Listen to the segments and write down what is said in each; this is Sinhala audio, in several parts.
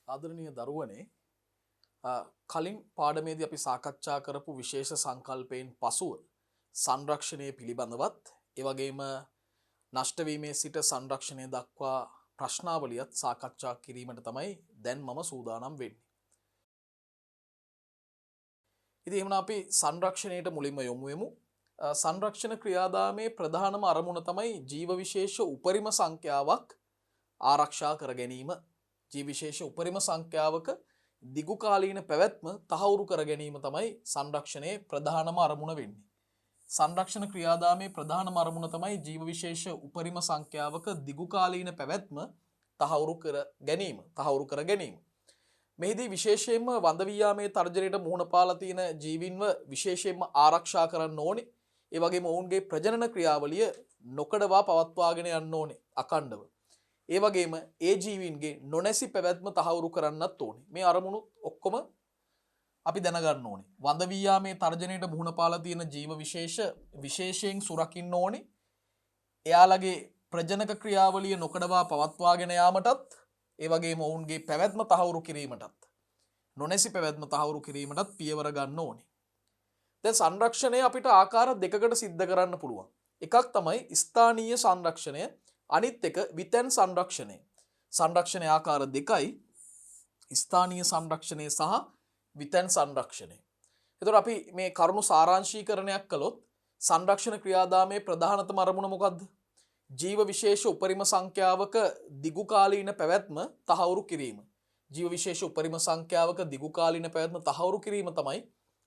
ආදරණීය දරුවනේ කලින් පාඩමේදී අපි සාකච්ඡා කරපු විශේෂ සංකල්පයෙන් පසුව සංරක්ෂණය පිළිබඳවත් ඒ වගේම නෂ්ට වීමේ සිට සංරක්ෂණය දක්වා ප්‍රශ්නාවලියත් සාකච්ඡා කිරීමට තමයි දැන් මම සූදානම් වෙන්නේ. ඉතින් එහෙනම් අපි සංරක්ෂණයට මුලින්ම යොමු වෙමු. සංරක්ෂණ ක්‍රියාදාමයේ ප්‍රධානම අරමුණ තමයි ජීව විශේෂ උපරිම සංඛ්‍යාවක් ආරක්ෂා කර ගැනීම. ජීව විශේෂ උපරිම සංඛ්‍යාවක දිගු කාලීන පැවැත්ම තහවුරු කර ගැනීම තමයි සංරක්ෂණයේ ප්‍රධානම අරමුණ වෙන්නේ. සංරක්ෂණ ක්‍රියාදාමයේ ප්‍රධානම අරමුණ තමයි ජීව විශේෂ උපරිම සංඛ්‍යාවක දිගු කාලීන පැවැත්ම තහවුරු කර ගැනීම. මෙහිදී විශේෂයෙන්ම වඳ වියාමේ තර්ජනයට මුහුණ පාලා තියෙන ජීවීන්ව විශේෂයෙන්ම ආරක්ෂා කරන්න ඕනේ. ඒ වගේම ඔවුන්ගේ ප්‍රජනන ක්‍රියාවලිය නොකඩවා පවත්වාගෙන යන්න ඕනේ අඛණ්ඩව. ඒ වගේම ඒ ජීවීන්ගේ නොනැසි පැවැත්ම තහවුරු කරන්නත් ඕනේ. මේ අරමුණු ඔක්කොම අපි දැනගන්න ඕනේ. වඳ වියාමේ තර්ජනයට මුහුණ පාලා තියෙන ජීව විශේෂයෙන් සුරකින්න ඕනේ. එයාලගේ ප්‍රජනක ක්‍රියාවලිය නොකඩවා පවත්වාගෙන යාමටත් ඒ වගේම ඔවුන්ගේ පැවැත්ම තහවුරු කිරීමටත් නොනැසි පැවැත්ම තහවුරු කිරීමටත් පියවර ගන්න ඕනේ. දැන් සංරක්ෂණය අපිට ආකාර දෙකකට සිද්ධ කරන්න පුළුවන්. එකක් තමයි ස්ථානීය සංරක්ෂණය, අනිත් එක විතැන් සංරක්ෂණය. සංරක්ෂණ ආකාර දෙකයි, ස්ථානීය සංරක්ෂණය සහ විතැන් සංරක්ෂණය. එතකොට අපි මේ කරුණු සාරාංශීකරණයක් කළොත් සංරක්ෂණ ක්‍රියාදාමයේ ප්‍රධානතම අරමුණ මොකද්ද? ජීව විශේෂ උපරිම සංඛ්‍යාවක දිගු කාලීන පැවැත්ම තහවුරු කිරීම. ජීව විශේෂ උපරිම සංඛ්‍යාවක දිගු කාලීන පැවැත්ම තහවුරු කිරීම තමයි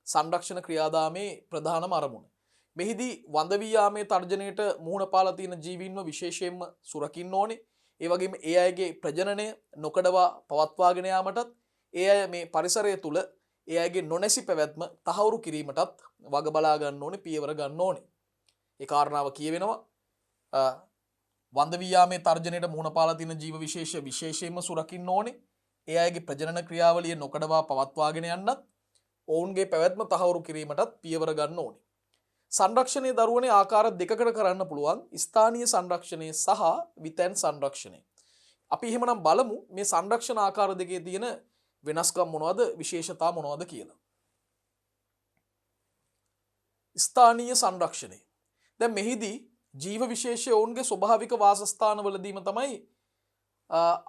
සංරක්ෂණ ක්‍රියාදාමයේ ප්‍රධානම අරමුණ. මෙහිදී වඳ වියාමේ තර්ජනයට මුහුණ පාලා තියෙන ජීවීන්ව විශේෂයෙන්ම සුරකින්න ඕනේ. ඒ වගේම ඒ අයගේ ප්‍රජනනය නොකඩවා පවත්වාගෙන යාමටත්, ඒ අය මේ පරිසරය තුල ඒ අයගේ නොනැසි පැවැත්ම තහවුරු කිරීමටත් වග බලා ගන්න ඕනේ, පියවර ගන්න ඕනේ. ඒ කාරණාව කියවෙනවා. වඳ වියාමේ තර්ජනයට මුහුණ පාලා තියෙන ජීව විශේෂයෙන්ම සුරකින්න ඕනේ. ඒ අයගේ ප්‍රජනන ක්‍රියාවලිය නොකඩවා පවත්වාගෙන යන්නත්, ඔවුන්ගේ පැවැත්ම තහවුරු කිරීමටත් පියවර ගන්න ඕනේ. සංරක්ෂණයේ දරුවනේ ආකාර දෙකකට කරන්න පුළුවන්. ස්ථානීය සංරක්ෂණය සහ විතැන් සංරක්ෂණය. අපි එහෙමනම් බලමු මේ සංරක්ෂණ ආකාර දෙකේ තියෙන වෙනස්කම් මොනවද, විශේෂතා මොනවද කියලා. ස්ථානීය සංරක්ෂණය. දැන් මෙහිදී ජීව විශේෂය ඔවුන්ගේ ස්වභාවික වාසස්ථානවලදීම තමයි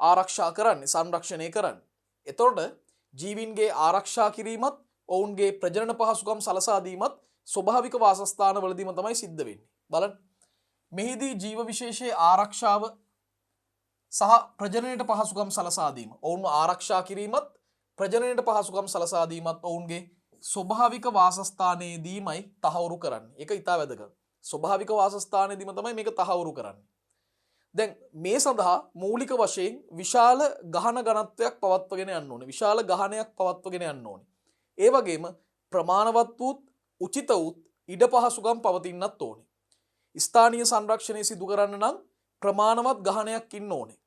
ආරක්ෂා කරන්නේ, සංරක්ෂණය කරන්නේ. එතකොට ජීවීන්ගේ ආරක්ෂා කිරීමත් ඔවුන්ගේ ප්‍රජනන පහසුකම් සලසා දීමත් ස්වභාවික වාසස්ථානවලදීම තමයි සිද්ධ වෙන්නේ. බලන්න. මෙහිදී ජීව විශේෂයේ ආරක්ෂාව සහ ප්‍රජනනයට පහසුකම් සලසා දීම, ඔවුන්ව ආරක්ෂා කිරීමත් ප්‍රජනනයට පහසුකම් සලසා දීමත් ඔවුන්ගේ ස්වභාවික වාසස්ථානයේදීමයි තහවුරු කරන්නේ. ඒක ඉතා වැදගත්. ස්වභාවික වාසස්ථානයේදීම තමයි මේක තහවුරු කරන්නේ. දැන් මේ සඳහා මූලික වශයෙන් විශාල ගහන ඝනත්වයක් පවත්වගෙන යන්න ඕනේ. විශාල ගහනයක් පවත්වගෙන යන්න ඕනේ. ඒ වගේම ප්‍රමාණවත් වූ උචිත වූ ඉඩ පහසුකම් පවතින්නත් ඕනේ. ස්ථානීය සංරක්ෂණය සිදු කරන්න නම් ප්‍රමාණවත් ගහනයක් ඉන්න ඕනේ.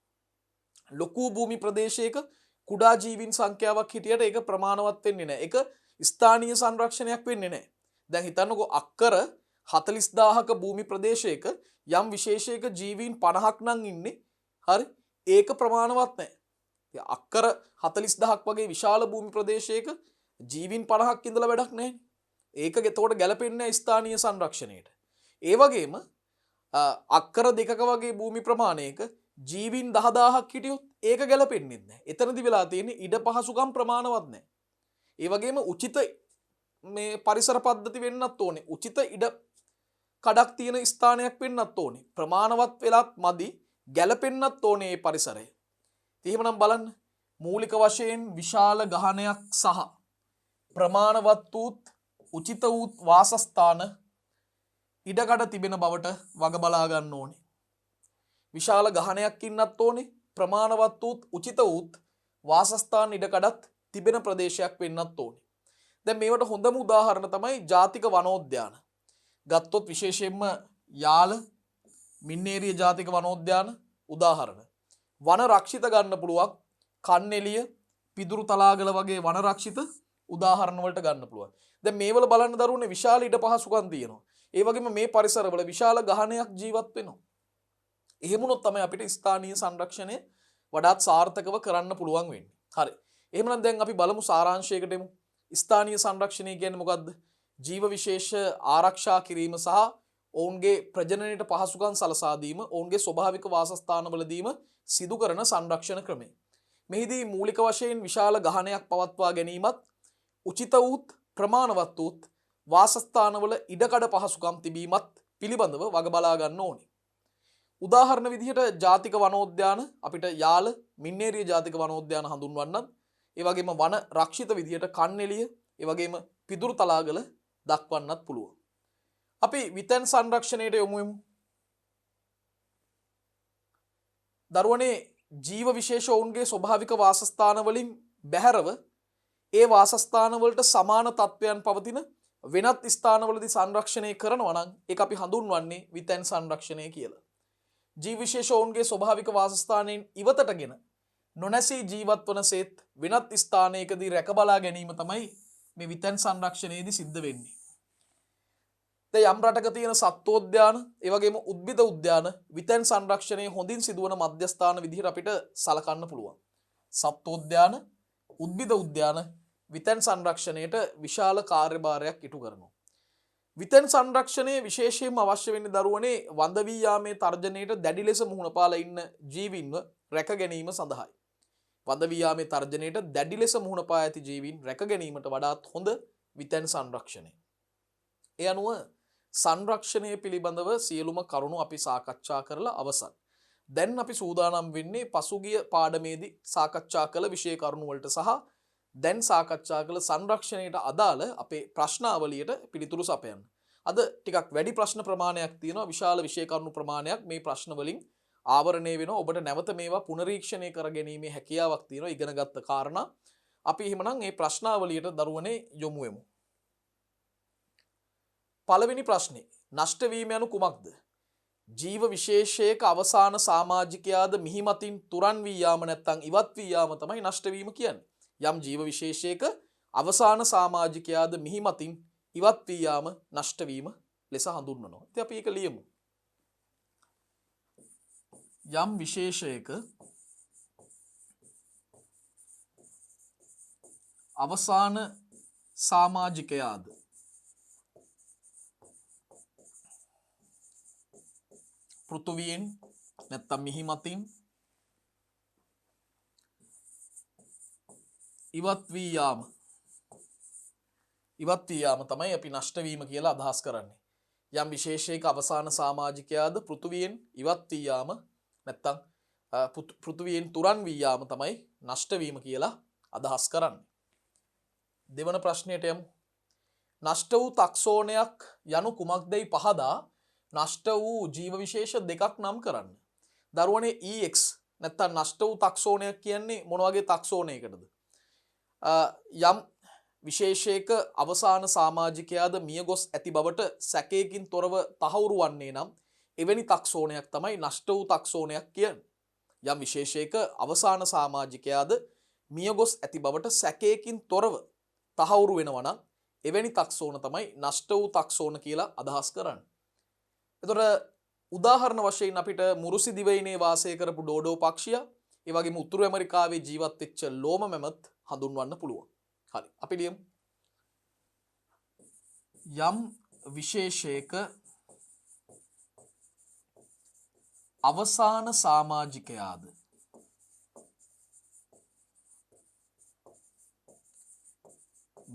ලොකු භූමි ප්‍රදේශයක කුඩා ජීවීන් සංඛ්‍යාවක් හිටියට ඒක ප්‍රමාණවත් වෙන්නේ නැහැ. ඒක ස්ථානීය සංරක්ෂණයක් වෙන්නේ නැහැ. දැන් හිතන්නකෝ අක්කර 40000ක භූමි ප්‍රදේශයක යම් විශේෂයක ජීවීන් 50ක් නම් ඉන්නේ. හරි? ඒක ප්‍රමාණවත් නැහැ. අක්කර 40000ක් වගේ විශාල භූමි ප්‍රදේශයක ජීවීන් 50ක් ඉඳලා වැඩක් නැහැ. ඒක එතකොට ගැලපෙන්නේ නැහැ ස්ථානීය සංරක්ෂණයට. ඒ වගේම අක්කර 2ක වගේ භූමි ප්‍රමාණයක ජීවීන් 10000ක් හිටියොත් ඒක ගැලපෙන්නේ නැහැ. එතනදි වෙලා තියෙන්නේ ඉඩ පහසුකම් ප්‍රමාණවත් නැහැ. ඒ වගේම උචිත මේ පරිසර පද්ධති වෙන්නත් ඕනේ. උචිත ඉඩ කඩක් තියෙන ස්ථානයක් වෙන්නත් ඕනේ. ප්‍රමාණවත් වෙලත් මදි, ගැලපෙන්නත් ඕනේ මේ පරිසරය. එහෙමනම් බලන්න, මූලික වශයෙන් විශාල ගහනයක් සහ ප්‍රමාණවත් වූ උචිත වූ වාසස්ථාන ඉඩකඩ තිබෙන බවට වග බලා ගන්න ඕනේ. විශාල ගහනයක් ඉන්නත් ඕනේ, ප්‍රමාණවත් වූ උචිත වූ වාසස්ථාන ඉඩකඩත් තිබෙන ප්‍රදේශයක් වෙන්නත් ඕනේ. දැන් මේවට හොඳම උදාහරණ තමයි ජාතික වනෝද්‍යාන. ගත්තොත් විශේෂයෙන්ම යාල මින්නේරිය ජාතික වනෝද්‍යාන උදාහරණ. වන රක්ෂිත ගන්න පුළුවන්. කන්නෙලිය, පිදුරු තලාගල වගේ වන රක්ෂිත උදාහරණ වලට ගන්න පුළුවන්. දැන් මේවල බලන්න දරුවනේ විශාල ඉඩ පහසුකම් තියෙනවා. ඒ වගේම මේ පරිසරවල විශාල ගහනයක් ජීවත් වෙනවා. එහෙම වුණොත් තමයි අපිට ස්ථානීය සංරක්ෂණය වඩාත් සාර්ථකව කරන්න පුළුවන් වෙන්නේ. හරි. එහෙමනම් දැන් අපි බලමු සාරාංශයකට එමු. ස්ථානීය සංරක්ෂණය කියන්නේ මොකද්ද? ජීව විශේෂ ආරක්ෂා කිරීම සහ ඔවුන්ගේ ප්‍රජනනයට පහසුකම් සලසා දීම, ඔවුන්ගේ ස්වභාවික වාසස්ථානවලදීම සිදු කරන සංරක්ෂණ ක්‍රමය. මෙහිදී මූලික වශයෙන් විශාල ගහනයක් පවත්වා ගැනීමත්, උචිත වූත් ප්‍රමාණවත් වූත් වාසස්ථානවල ඉඩකඩ පහසුකම් තිබීමත් පිළිබඳව වග බලා ගන්න ඕනේ. උදාහරණ විදිහට ජාතික වනෝද්‍යාන අපිට යාල මින්නේරිය ජාතික වනෝද්‍යාන හඳුන්වන්නත්, ඒ වගේම වන රක්ෂිත විදිහට කන්නෙලිය, ඒ වගේම පිදුරු තලාගල දක්වන්නත් පුළුවන්. අපි විතැන් සංරක්ෂණයට යොමු වෙමු. දරුවනේ ජීව විශේෂ ඔවුන්ගේ ස්වභාවික වාසස්ථාන වලින් බැහැරව ඒ වාසස්ථාන වලට සමාන තත්ත්වයන් පවතින වෙනත් ස්ථානවලදී සංරක්ෂණය කරනවා නම් ඒක අපි හඳුන්වන්නේ විතැන් සංරක්ෂණය කියලා. ජීව විශේෂ ඔවුන්ගේ ස්වභාවික වාසස්ථානයෙන් ඉවතටගෙන නොනැසී ජීවත් වන සේත් වෙනත් ස්ථානයකදී රැක බලා ගැනීම තමයි මේ විතැන් සංරක්ෂණයේදී සිද්ධ වෙන්නේ. යම් රටක තියෙන සත්වෝද්‍යාන ඒ වගේම උද්භිද උද්‍යාන විතැන් සංරක්ෂණය හොඳින් සිදුවන මධ්‍යස්ථාන විදිහට අපිට සලකන්න පුළුවන්. සත්වෝද්‍යාන උද්භිද උද්‍යාන විතැන් සංරක්ෂණයට විශාල කාර්යභාරයක් ඉටු කරනවා. විතැන් සංරක්ෂණය විශේෂයෙන්ම අවශ්‍ය වෙන්නේ දරුවනේ වඳ වී යාමේ තර්ජනයට දැඩි ලෙස මුහුණ පාලා ඉන්න ජීවීන්ව රැක ගැනීම සඳහායි. වඳ වී යාමේ තර්ජනයට දැඩි ලෙස මුහුණ පා ඇති ජීවීන් රැක ගැනීමට වඩාත් හොඳ විතැන් සංරක්ෂණය. ඒ අනුව සංරක්ෂණය පිළිබඳව සියලුම කරුණු අපි සාකච්ඡා කරලා අවසන්. දැන් අපි සූදානම් වෙන්නේ පසුගිය පාඩමේදී සාකච්ඡා කළ විෂය කරුණු වලට සහ දැන් සාකච්ඡා කළ සංරක්ෂණයට අදාළ අපේ ප්‍රශ්නාවලියට පිළිතුරු සපයන්න. අද ටිකක් වැඩි ප්‍රශ්න ප්‍රමාණයක් තියෙනවා, විශාල විෂය කරුණු ප්‍රමාණයක් මේ ප්‍රශ්න වලින් ආවරණය වෙනවා. ඔබට නැවත මේවා පුනරීක්ෂණය කර ගැනීමේ හැකියාවක් තියෙනවා ඉගෙනගත්ත කාරණා. අපි එහෙමනම් මේ ප්‍රශ්නාවලියට දරුවනේ යොමු වෙමු. පළවෙනි ප්‍රශ්නේ නෂ්ට වීම යනු කුමක්ද? ජීව විශේෂයක අවසාන සමාජිකයාද මිහිමතින් තුරන් වී යාම නැත්නම් ඉවත් වී යාම තමයි නෂ්ට වීම කියන්නේ. යම් ජීව විශේෂයක අවසාන සමාජිකයාද මිහිමතින් ඉවත් වී යාම නෂ්ට වීම ලෙස හඳුන්වනවා. ඉතින් අපි ඒක ලියමු. යම් විශේෂයක අවසාන සමාජිකයාද පෘථුවියෙන් නැත්නම් මිහිමතින් ඉවත් වී යාම තමයි අපි නෂ්ට වීම කියලා අදහස් කරන්නේ. යම් විශේෂයක අවසාන සමාජිකයාද පෘථුවියෙන් ඉවත් වී යාම නැත්නම් පෘථුවියෙන් තුරන් වී යාම තමයි නෂ්ට වීම කියලා අදහස් කරන්නේ. දෙවන ප්‍රශ්නයට යමු. නෂ්ට වූ තාක්ෂෝණයක් යනු කුමක්දයි පහදා නෂ්ට වූ ජීව විශේෂ දෙකක් නම් කරන්න. දරුවනේ EX නැත්නම් නෂ්ට වූ තාක්ෂෝණයක් කියන්නේ මොන වගේ තාක්ෂෝණයකටද? යම් විශේෂයක අවසාන සමාජිකයාද මිය ගොස් ඇති බවට සැකයකින් තොරව තහවුරු වන්නේ නම් එවැනි තාක්ෂෝණයක් තමයි නෂ්ට වූ තාක්ෂෝණයක් කියන්නේ. යම් විශේෂයක අවසාන සමාජිකයාද මිය ගොස් ඇති බවට සැකයකින් තොරව තහවුරු වෙනවා නම් එවැනි තාක්ෂෝණ තමයි නෂ්ට වූ තාක්ෂෝණ කියලා අදහස් කරන්නේ. එතකොට උදාහරණ වශයෙන් අපිට මුරුසි දිවයිනේ වාසය කරපු ඩෝඩෝ පක්ෂියා, ඒ වගේම උතුරු ඇමරිකාවේ ජීවත් වෙච්ච ලෝම මැමත් හඳුන්වන්න පුළුවන්. හරි. අපි ලියමු. යම් විශේෂයක අවසාන සමාජිකයාද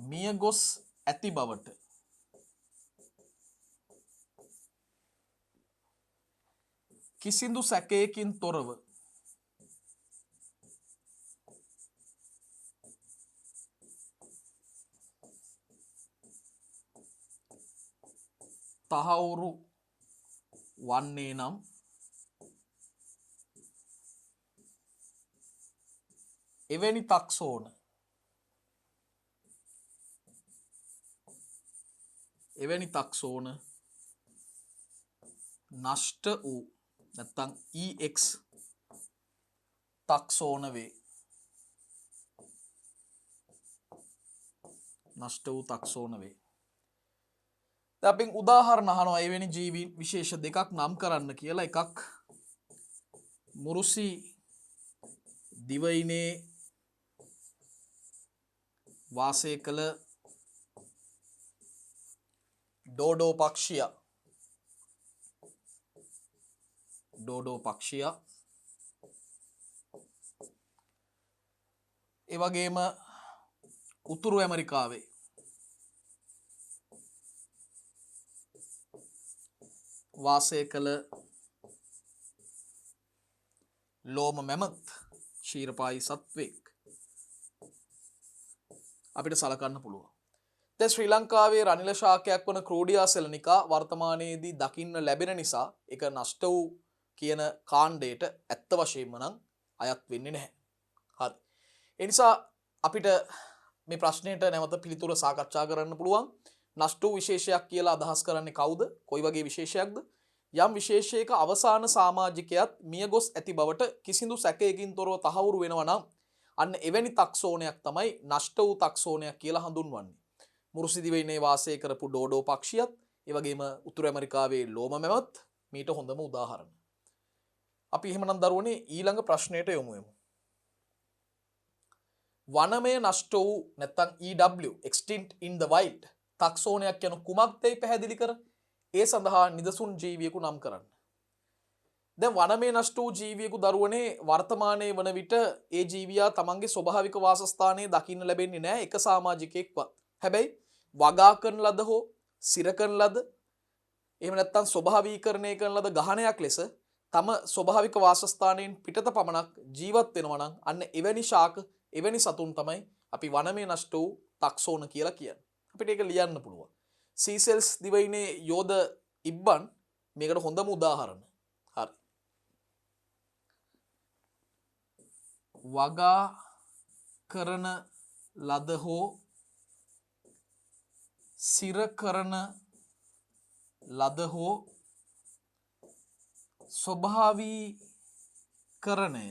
මිය ගොස් ඇති බවට කිසිදු සැකයකින් තොරව තහවුරු වන්නේ නම් එවැනි තාක්ෂෝණ නෂ්ට වූ නැත්නම් EX තාක්ෂෝණ වේ. නෂ්ට වූ තාක්ෂෝණ වේ. දැන් අපි උදාහරණ අහනවා එවැනි ජීවි විශේෂ දෙකක් නම් කරන්න කියලා. එකක් මුරුසි දිවයිනේ වාසය කළ ඩෝඩෝ පක්ෂියා ඒ වගේම උතුරු ඇමරිකාවේ වාසය කළ ලෝම මැමත් ශීරපායි සත්වෙක් අපිට සලකන්න පුළුවන්. දැන් ශ්‍රී ලංකාවේ රනිල ශාකයක් වන ක්‍රෝඩියා සෙලනිකා වර්තමානයේදී දකින්න ලැබෙන නිසා ඒක නෂ්ට වූ කියන කාණ්ඩයට ඇත්ත වශයෙන්ම නම් අයත් වෙන්නේ නැහැ. හරි. ඒ නිසා අපිට මේ ප්‍රශ්නයට නැවත පිළිතුර සාකච්ඡා කරන්න පුළුවන්. නෂ්ට වූ විශේෂයක් කියලා අදහස් කරන්නේ කවුද? කොයි වගේ විශේෂයක්ද? යම් විශේෂයක අවසාන සමාජිකයත් මිය ගොස් ඇති බවට කිසිදු සැකයකින් තොරව තහවුරු වෙනවා නම් අන්න එවැනි තාක්ෂෝණයක් තමයි නෂ්ට වූ තාක්ෂෝණයක් කියලා හඳුන්වන්නේ. මුරුසිදිවයිනේ වාසය කරපු ඩෝඩෝ පක්ෂියත් ඒ වගේම උතුරු ඇමරිකාවේ ලෝම මැමත් මීට හොඳම උදාහරණ. අපි එහෙමනම් දරුවනේ ඊළඟ ප්‍රශ්නයට යමු. වනමය නෂ්ට වූ නැත්නම් EW extinct in the wild තාක්ෂෝණයක් යන කුමක්දයි පැහැදිලි කර ඒ සඳහා නිදසුන් ජීවියෙකු නම් කරන්න. දැන් වනමය නෂ්ට වූ ජීවියෙකු දරුවනේ වර්තමානයේ වන විට ඒ ජීවියා තමන්ගේ ස්වභාවික වාසස්ථානයේ දකින්න ලැබෙන්නේ නැහැ එක සමාජිකයෙක්වත්. හැබැයි වගා කරන ලද හෝ සිර කරන ලද එහෙම නැත්නම් ස්වභාවීකරණය කරන ලද ගහණයක් ලෙස තම ස්වභාවික වාසස්ථානයෙන් පිටත පමණක් ජීවත් වෙනවා නම් අන්න එවැනි ශාක එවැනි සතුන් තමයි අපි වනමය නෂ්ට වූ තාක්ෂෝණ කියලා කියන්නේ. අපිට ඒක ලියන්න පුළුවන්. සීසෙල්ස් දිවයිනේ යෝධ ඉබ්බන් මේකට හොඳම උදාහරණ. හරි. වගා කරන ලද හෝ සිර කරන ලද හෝ ස්වභාවීකරණය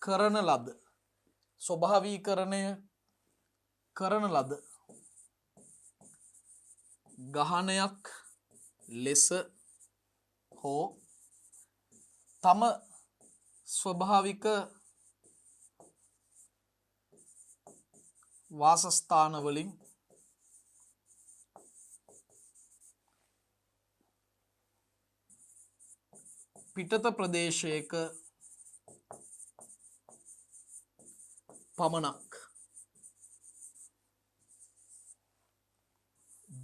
කරන ලද ස්වභාවීකරණය කරන ලද ගහණයක් ලෙස හෝ තම ස්වභාවික වාසස්ථාන වලින් පිටත ප්‍රදේශයක පමණක්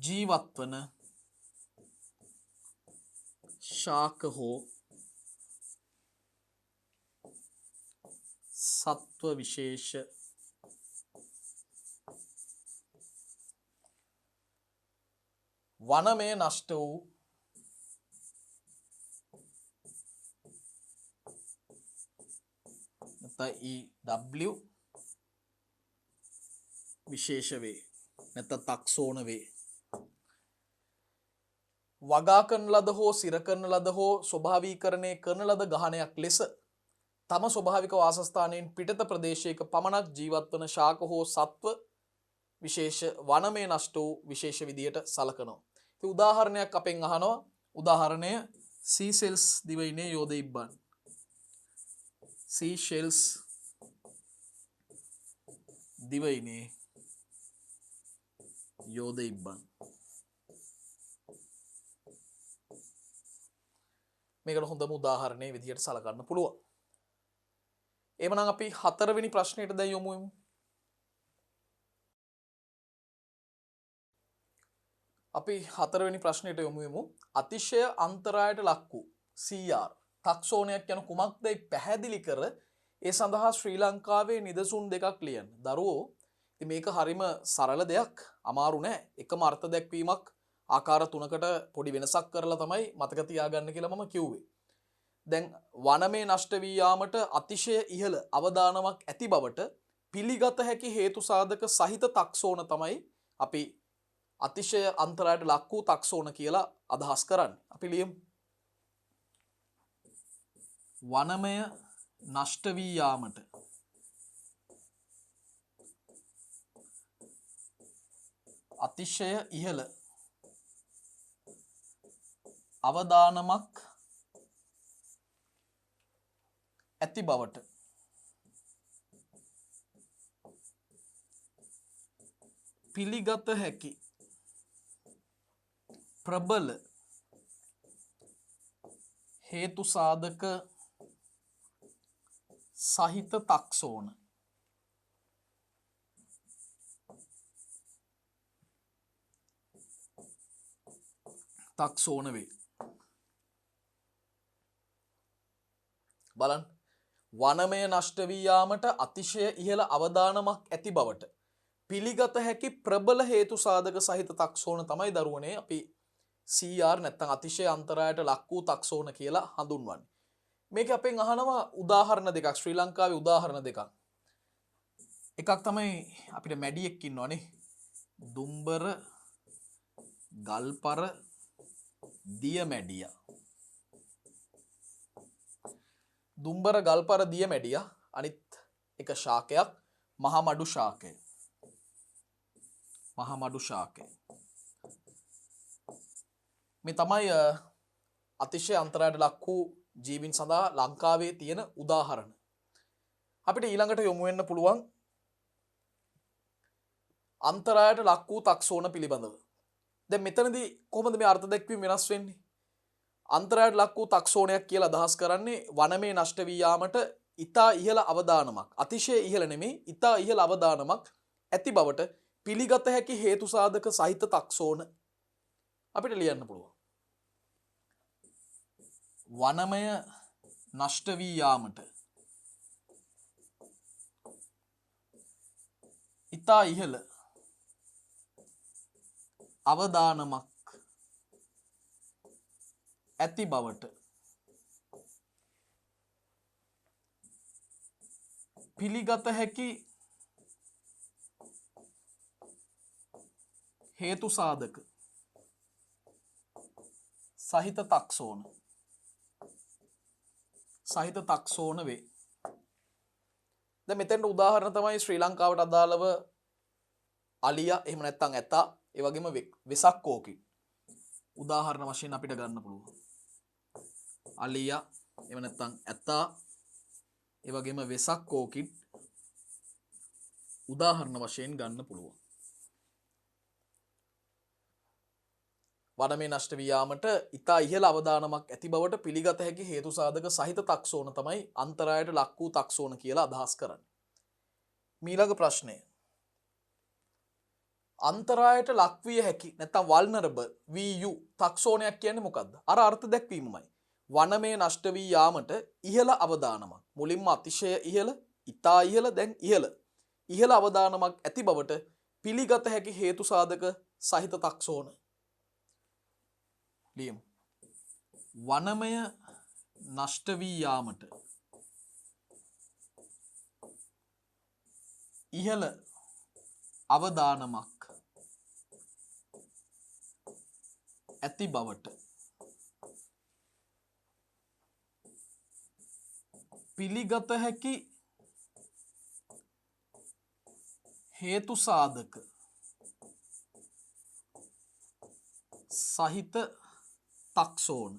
ජීවත්වන ශාක හෝ සත්ව විශේෂ වනමය නෂ්ට වූ EW විශේෂ වේ නැත්නම් තාක්ෂෝණ වේ. වගා කරන ලද හෝ සිර කරන ලද හෝ ස්වභාවීකරණය කරන ලද ගහණයක් ලෙස තම ස්වභාවික වාසස්ථානයෙන් පිටත ප්‍රදේශයක පමණක් ජීවත් වන ශාක හෝ සත්ව විශේෂ වනමය නෂ්ට වූ විශේෂ විදියට සලකනවා. ඉතින් උදාහරණයක් අපෙන් අහනවා. උදාහරණය සීසෙල්ස් දිවයිනේ යෝධ ඉබ්බන්. සීෂෙල්ස් දිවයිනේ යෝධ ඉබ්බන්. මේකට හොඳම උදාහරණයේ විදියට සලකන්න පුළුවන්. එහෙනම් අපි හතරවෙනි ප්‍රශ්නෙට දැන් යමු. අපි හතරවෙනි ප්‍රශ්නෙට යමු. අතිශය අන්තරායට ලක් වූ CR තාක්ෂෝණයක් යන කුමක්දයි පැහැදිලි කර ඒ සඳහා ශ්‍රී ලංකාවේ නිදසුන් දෙකක් ලියන්න. දරුවෝ ඉතින් මේක හරිම සරල දෙයක්. අමාරු නෑ. එකම අර්ථ දැක්වීමක් ආකාර තුනකට පොඩි වෙනසක් කරලා තමයි මතක තියාගන්න කියලා මම කිව්වේ. දැන් වනමේ නෂ්ට වී යාමට අතිශය ඉහළ අවදානමක් ඇති බවට පිළිගත හැකි හේතු සාධක සහිත තාක්ෂෝණ තමයි අපි අතිශය අන්තරායට ලක් වූ තාක්ෂෝණ කියලා අදහස් කරන්නේ. අපි ලියමු. වනමය නෂ්ට වී යාමට අතිශය ඉහළ අවදානමක් ඇති බවට පිළිගත හැකි ප්‍රබල හේතු සාධක සහිත තක්සෝන. තක්සෝන වේ. බලන්න වනමය නෂ්ට වී යාමට අතිශය ඉහළ අවදානමක් ඇති බවට පිළිගත හැකි ප්‍රබල හේතු සාධක සහිත තක්සෝන තමයි දරුවනේ අපි CR නැත්තම් අතිශය අන්තරායට ලක් වූ තක්සෝන කියලා හඳුන්වන්නේ. මේක අපෙන් අහනවා උදාහරණ දෙකක්, ශ්‍රී ලංකාවේ උදාහරණ දෙකක්. එකක් තමයි අපිට මැඩියෙක් ඉන්නවනේ. දුම්බර ගල්පර දිය මැඩියා. දුම්බර ගල්පර දිය මැඩියා අනිත් එක ශාකයක් මහමඩු ශාකය. මහමඩු ශාකය. මේ තමයි අතිශය අන්තරායට ලක් වූ ජීවීන් සඳහා ලංකාවේ තියෙන උදාහරණ. අපිට ඊළඟට යොමු වෙන්න පුළුවන් අන්තරායට ලක් වූ තක්සෝන පිළිබඳව. දැන් මෙතනදී කොහොමද මේ අර්ථ දැක්වීම වෙනස් වෙන්නේ? අන්තරායට ලක් වූ තක්සෝනයක් කියලා අදහස් කරන්නේ වනමේ නෂ්ට වී යාමට ඉතා ඉහළ අවදානමක්, අතිශය ඉහළ නෙමෙයි ඉතා ඉහළ අවදානමක් ඇති බවට පිළිගත හැකි හේතු සාධක සහිත තක්සෝන අපිට ලියන්න පුළුවන්. වනමය නෂ්ට වී යාමට ඉතා ඉහළ අවදානමක් ඇති බවට පිළිගත හැකි හේතු සාධක සහිත තක්සෝන වේ. දැන් මෙතෙන්ට උදාහරණ තමයි ශ්‍රී ලංකාවට අදාළව අලියා එහෙම නැත්නම් ඇතා ඒ වගේම වෙසක් කෝකි උදාහරණ වශයෙන් අපිට ගන්න පුළුවන්. අලියා එහෙම නැත්නම් ඇතා ඒ වගේම වෙසක් කෝකි උදාහරණ වශයෙන් ගන්න පුළුවන්. වනමේ නෂ්ට වී යාමට ඉතා ඉහළ අවදානමක් ඇති බවට පිළිගත හැකි හේතු සාධක සහිත තක්සෝන තමයි අන්තරායට ලක් වූ තක්සෝන කියලා අදහස් කරන්නේ. ඊළඟ ප්‍රශ්නය. අන්තරායට ලක් විය හැකි නැත්නම් වල්නරබල් VU තක්සෝනයක් කියන්නේ මොකද්ද? අර අර්ථ දැක්වීමමයි. වනමේ නෂ්ට වී යාමට ඉහළ අවදානමක්. මුලින්ම අතිශය ඉහළ, ඉතා ඉහළ, දැන් ඉහළ. ඉහළ අවදානමක් ඇති බවට පිළිගත හැකි හේතු සාධක සහිත තක්සෝන. ලියමු. වනමය නෂ්ට වී යාමට ඉහළ අවදානමක් ඇති බවට පිළිගත හැකි හේතු සාධක සහිත තක්සෝන.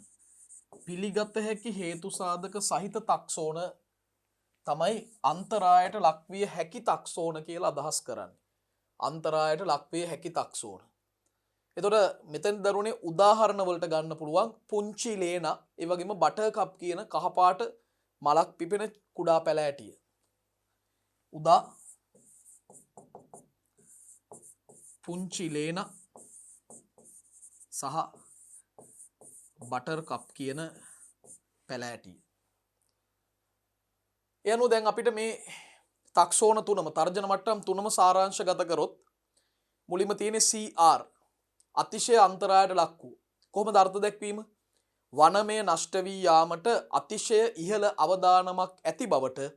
පිළිගත හැකි හේතු සාධක සහිත තක්සෝන තමයි අන්තරායට ලක්විය හැකි තක්සෝන කියලා අදහස් කරන්නේ. අන්තරායට ලක්විය හැකි තක්සෝන. එතකොට මෙතෙන් දරුවනේ උදාහරණ වලට ගන්න පුළුවන් පුංචි ලේනා ඒ වගේම බටර් කප් කියන කහපාට මලක් පිපෙන කුඩා පැලෑටිය. උදා පුංචි ලේනා සහ බටර් කප් කියන පැලෑටිය. ඒ අනුව දැන් අපිට මේ තක්සෝන තුනම තර්ජන මට්ටම් තුනම සාරාංශගත කරොත් මුලින්ම තියෙන CR අතිශය අන්තරායට ලක් වූ. කොහොමද අර්ථ දැක්වීම? වනමය නෂ්ට වී යාමට අතිශය ඉහළ අවදානමක් ඇති බවට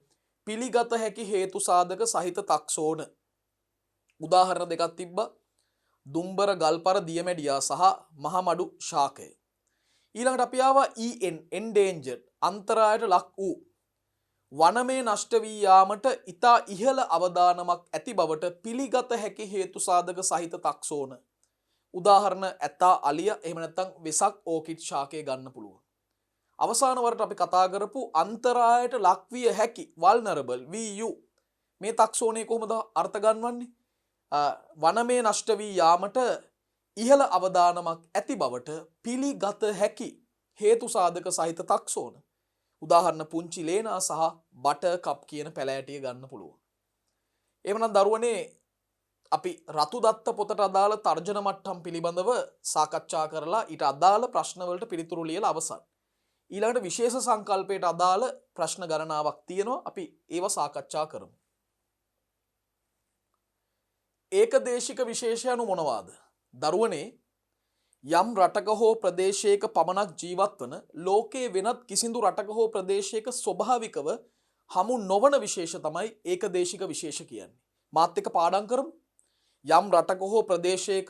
පිළිගත හැකි හේතු සාධක සහිත තක්සෝන. උදාහරණ දෙකක් තිබ්බා. දුම්බර ගල්පර දියමැඩියා සහ මහමඩු ශාකය. ඊළඟට අපි ආවා EN endangered අන්තරායට ලක් වූ. වනමේ නෂ්ට වී යාමට ඉතා ඉහළ අවදානමක් ඇති බවට පිළිගත හැකි හේතු සාධක සහිත තක්සෝන. උදාහරණ ඇතා අලිය එහෙම නැත්නම් වෙසක් ඕකිඩ් ශාකය ගන්න පුළුවන්. අවසාන වරට අපි කතා කරපු අන්තරායට ලක්විය හැකි vulnerable VU මේ තක්සෝනේ කොහොමද අර්ථ ගන්නවන්නේ? වනමේ නෂ්ට වී යාමට ඉහළ අවදානමක් ඇති බවට පිළිගත හැකි හේතු සාධක සහිත තක්සෝන. උදාහරණ පුංචි ලේනා සහ බටර් කප් කියන පැලෑටිය ගන්න පුළුවන්. එවනම් දරුවනේ අපි රතු දත්ත පොතට අදාළ තර්ජන මට්ටම් පිළිබඳව සාකච්ඡා කරලා ඊට අදාළ ප්‍රශ්නවලට පිළිතුරු ලියලා අවසන්. ඊළඟට විශේෂ සංකල්පයට අදාළ ප්‍රශ්න ගණනාවක් තියෙනවා. අපි ඒව සාකච්ඡා කරමු. ඒකදේශික විශේෂයනු මොනවාද? දරුවනේ යම් රටක හෝ ප්‍රදේශයක පමණක් ජීවත් වන ලෝකයේ වෙනත් කිසිදු රටක හෝ ප්‍රදේශයක ස්වභාවිකව හමු නොවන විශේෂ තමයි ඒකදේශික විශේෂ කියන්නේ. මාත් එක්ක පාඩම් කරමු. යම් රටක හෝ ප්‍රදේශයක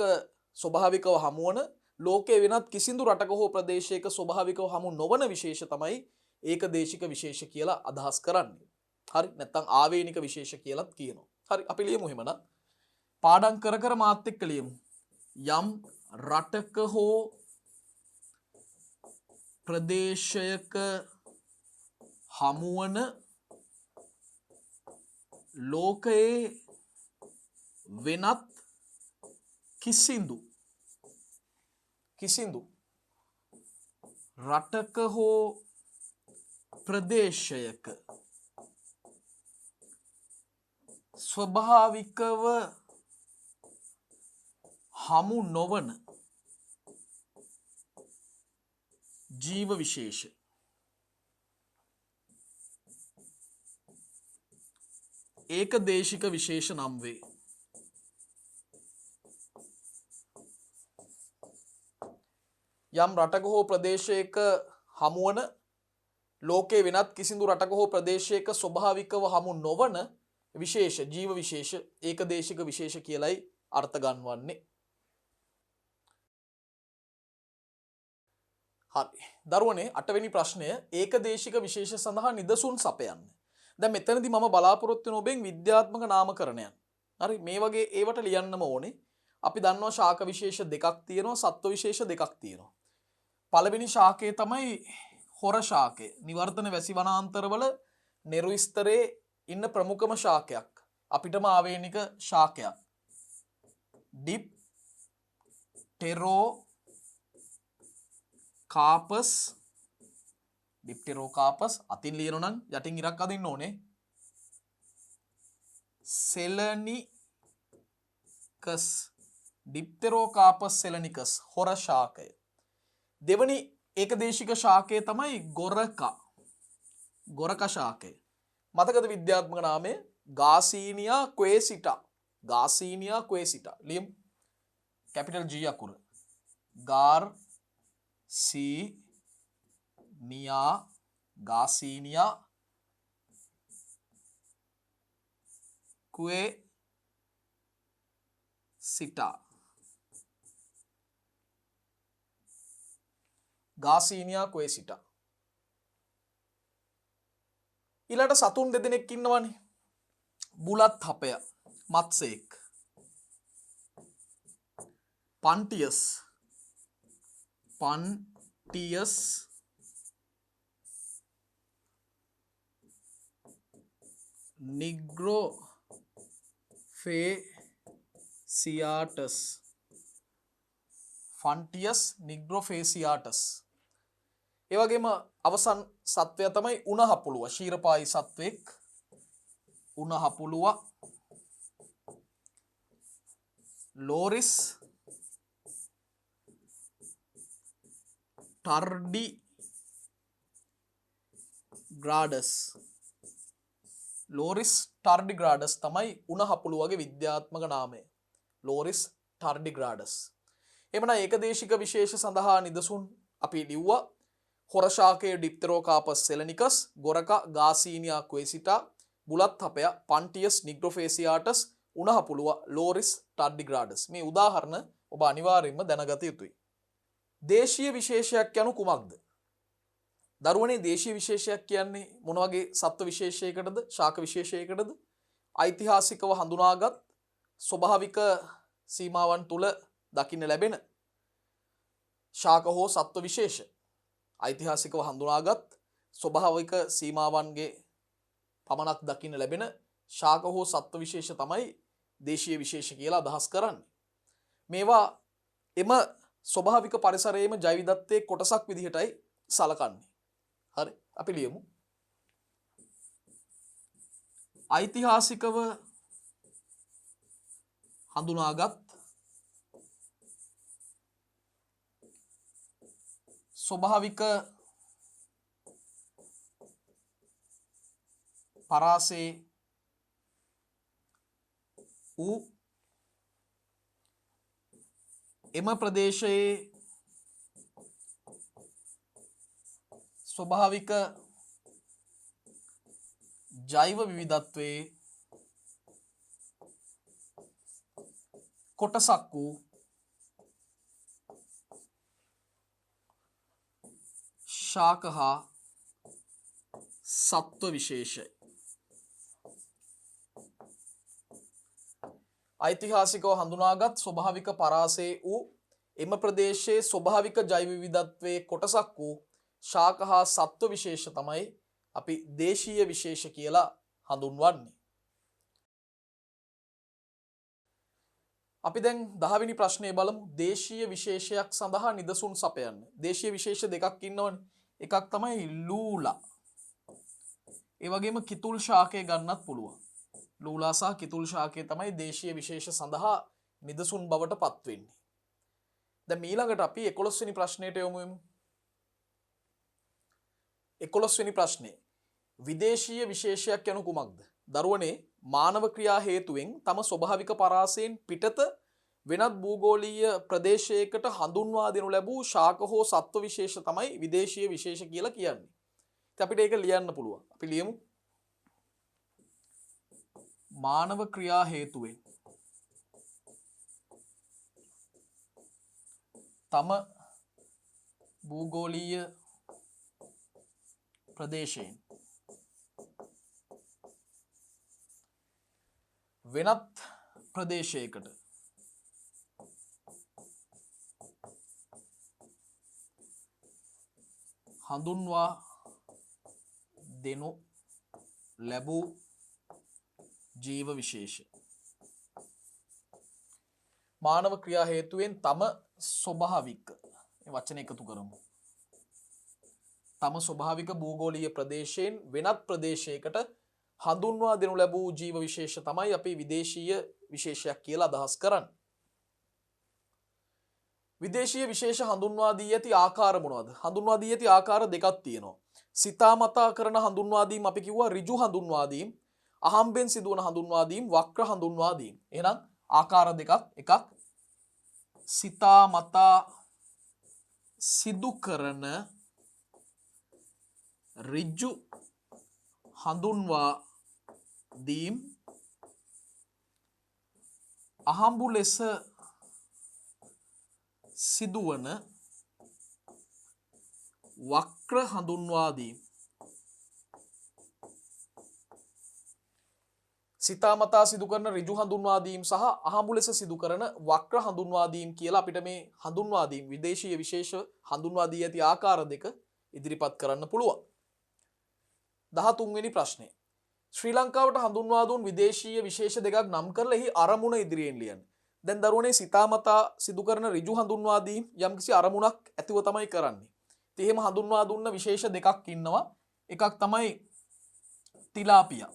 ස්වභාවිකව හමුවන ලෝකයේ වෙනත් කිසිදු රටක හෝ ප්‍රදේශයක ස්වභාවිකව හමු නොවන විශේෂ තමයි ඒකදේශික විශේෂ කියලා අදහස් කරන්නේ. හරි? නැත්නම් ආවේනික විශේෂ කියලාත් කියනවා. හරි, අපි ලියමු එහෙමනම්. පාඩම් කර කර මාත් එක්ක ලියමු. යම් රටක හෝ ප්‍රදේශයක හමුවන ලෝකයේ වෙනත් කිසිදු රටක හෝ ප්‍රදේශයක ස්වභාවිකව හමු නොවන ජීව විශේෂ ඒකදේශික විශේෂ නම් වේ. යම් රටක හෝ ප්‍රදේශයක හමුවන ලෝකයේ වෙනත් කිසිදු රටක හෝ ප්‍රදේශයක ස්වභාවිකව හමු නොවන විශේෂ ජීව විශේෂ ඒකදේශික විශේෂ කියලයි අර්ථ ගන්වන්නේ. හරි. දරුවනේ 8 වෙනි ප්‍රශ්නය ඒකදේශික විශේෂ සඳහා නිදසුන් සපයන්න. දැන් මෙතනදී මම බලාපොරොත්තු වෙන ඔබෙන් විද්‍යාත්මක නාමකරණයන්. හරි, මේ වගේ ඒවට ලියන්නම ඕනේ. අපි දන්නවා ශාක විශේෂ දෙකක් තියෙනවා, සත්ව විශේෂ දෙකක් තියෙනවා. පළවෙනි ශාකය තමයි හොර ශාකය. නිවර්තන වැසි වනාන්තරවල නිරු ස්තරයේ ඉන්න ප්‍රමුඛම ශාකයක්. අපිටම ආවේනික ශාකයක්. ඩිප්ටෙරෝකාපස් අතින් ලියනවා නම් යටින් ඉරක් අදින්න ඕනේ. සෙලනිකස් ඩිප්ටෙරෝකාපස් සෙලනිකස් හොර ශාකය. දෙවනි ඒකදේශික ශාකය තමයි ගොරක ශාකය. මතකද විද්‍යාත්මක නාමය? ගාසීනියා ක්වේසිටා. ගාසීනියා ක්වේසිටා. ලියමු. කැපිටල් G අකුර. ගාසීනියා ක්වේසිටා. ගාසීනියා ක්වේසිටා. ඊළඟට සතුන් දෙදෙනෙක් ඉන්නවනේ. බුලත් හපය මත්සෙක්. පන්ටියස් නිග්‍රොෆේසියාටස්. ෆන්ටියස් නිග්‍රොෆේසියාටස්. ඒ වගේම අවසන් සත්වය තමයි උණහපුළුව. ශීරපායි සත්වෙක්. උණහපුළුව ලෝරිස් ටර්ඩිග්‍රාඩස්. ලෝරිස් ටර්ඩිග්‍රාඩස් තමයි උණහපුළුවගේ විද්‍යාත්මක නාමය. ලෝරිස් ටර්ඩිග්‍රාඩස්. එමනම් ඒකදේශික විශේෂ සඳහා නිදසුන් අපි ලිව්වා. හොර ශාකය ඩිප්ටෙරෝකාපස් සෙලනිකස්, ගොරකා ගාසීනියා ක්වේසිටා, බුලත් හපය පන්ටියස් නිග්‍රොෆේසියාටස්, උණහපුළුව ලෝරිස් ටර්ඩිග්‍රාඩස්. මේ උදාහරණ ඔබ අනිවාර්යයෙන්ම දැනගත යුතුයි. දේශීය විශේෂයක් යනු කුමක්ද? දරුවනේ දේශීය විශේෂයක් කියන්නේ මොන වගේ සත්ව විශේෂයකටද? ශාක විශේෂයකටද? ඓතිහාසිකව හඳුනාගත් ස්වභාවික සීමාවන් තුල දකින්න ලැබෙන ශාක හෝ සත්ව විශේෂ. ඓතිහාසිකව හඳුනාගත් ස්වභාවික සීමාවන්ගේ පමණක් දකින්න ලැබෙන ශාක හෝ සත්ව විශේෂ තමයි දේශීය විශේෂ කියලා අදහස් කරන්නේ. මේවා එම ස්වභාවික පරිසරයේම ජෛව විවිධත්වයේ කොටසක් විදිහටයි සලකන්නේ. හරි. අපි ලියමු. ඓතිහාසිකව හඳුනාගත් ස්වභාවික පරාසේ වූ එම ප්‍රදේශයේ ස්වභාවික ජෛව විවිධත්වයේ කොටසක් වූ ශාක හා සත්ව විශේෂයි. ඓතිහාසිකව හඳුනාගත් ස්වභාවික පරාසේ වූ එම ප්‍රදේශයේ ස්වභාවික ජෛව විවිධත්වයේ කොටසක් වූ ශාක හා සත්ව විශේෂ තමයි අපි දේශීය විශේෂ කියලා හඳුන්වන්නේ. අපි දැන් 10 වෙනි ප්‍රශ්නේ බලමු. දේශීය විශේෂයක් සඳහා නිදසුන් සපයන්න. දේශීය විශේෂ දෙකක් ඉන්නවනේ. එකක් තමයි ලූලා. ඒ වගේම කිතුල් ශාකය ගන්නත් පුළුවන්. ලූලා සහ කිතුල් ශාකය තමයි දේශීය විශේෂ සඳහා නිදසුන් බවට පත් වෙන්නේ. දැන් ඊළඟට අපි 11 වෙනි ප්‍රශ්නයට යමු. 11 වෙනි ප්‍රශ්නේ. විදේශීය විශේෂයක් යනු කුමක්ද? දරුවනේ මානව ක්‍රියා හේතුවෙන් තම ස්වභාවික පරාසයෙන් පිටත වෙනත් භූගෝලීය ප්‍රදේශයකට හඳුන්වා දෙනු ලැබූ ශාක හෝ සත්ව විශේෂ තමයි විදේශීය විශේෂ කියලා කියන්නේ. ඉතින් අපිට ඒක ලියන්න පුළුවන්. අපි ලියමු. මානව ක්‍රියා හේතුවෙන් තම භූගෝලීය ප්‍රදේශයෙන් වෙනත් ප්‍රදේශයකට හඳුන්වා දෙනු ලැබූ ජීව විශේෂ. මානව ක්‍රියා හේතුවෙන් තම ස්වභාවික වචන එකතු කරමු. තම ස්වභාවික භූගෝලීය ප්‍රදේශයෙන් වෙනත් ප්‍රදේශයකට හඳුන්වා දෙනු ලැබූ ජීව විශේෂ තමයි අපි විදේශීය විශේෂයක් කියලා අදහස් කරන්නේ. විදේශීය විශේෂ හඳුන්වා දී ඇති ආකාර මොනවද? හඳුන්වා දී ඇති ආකාර දෙකක් තියෙනවා. සිතාමතා කරන හඳුන්වා දීම අපි කිව්වා ඍජු හඳුන්වා දීම, අහම්බෙන් සිදුවන හඳුන්වා දීම, වක්‍ර හඳුන්වා දීම. එහෙනම් ආකාර දෙකක්. එකක් සිතාමතා සිදු කරන ඍජු හඳුන්වා දීම්, අහඹු ලෙස සිදුවන වක්‍ර හඳුන්වා දීම්. සිතාමතා සිදු කරන ඍජු හඳුන්වා දීම් සහ අහඹු ලෙස සිදු කරන වක්‍ර හඳුන්වා දීම් කියලා අපිට මේ හඳුන්වා දීම් විදේශීය විශේෂ හඳුන්වා දී ඇති ආකාර දෙක ඉදිරිපත් කරන්න පුළුවන්. 13 වෙනි ප්‍රශ්නේ. ශ්‍රී ලංකාවට හඳුන්වා දුන් විදේශීය විශේෂ දෙකක් නම් කරලා එහි අරමුණ ඉදිරියෙන් ලියන්න. දැන් දරුවනේ සිතාමතා සිදු කරන ඍජු හඳුන්වා දීම් යම්කිසි අරමුණක් ඇතිව තමයි කරන්නේ. ඉතින් එහෙම හඳුන්වා දුන්න විශේෂ දෙකක් ඉන්නවා. එකක් තමයි තිලාපියා.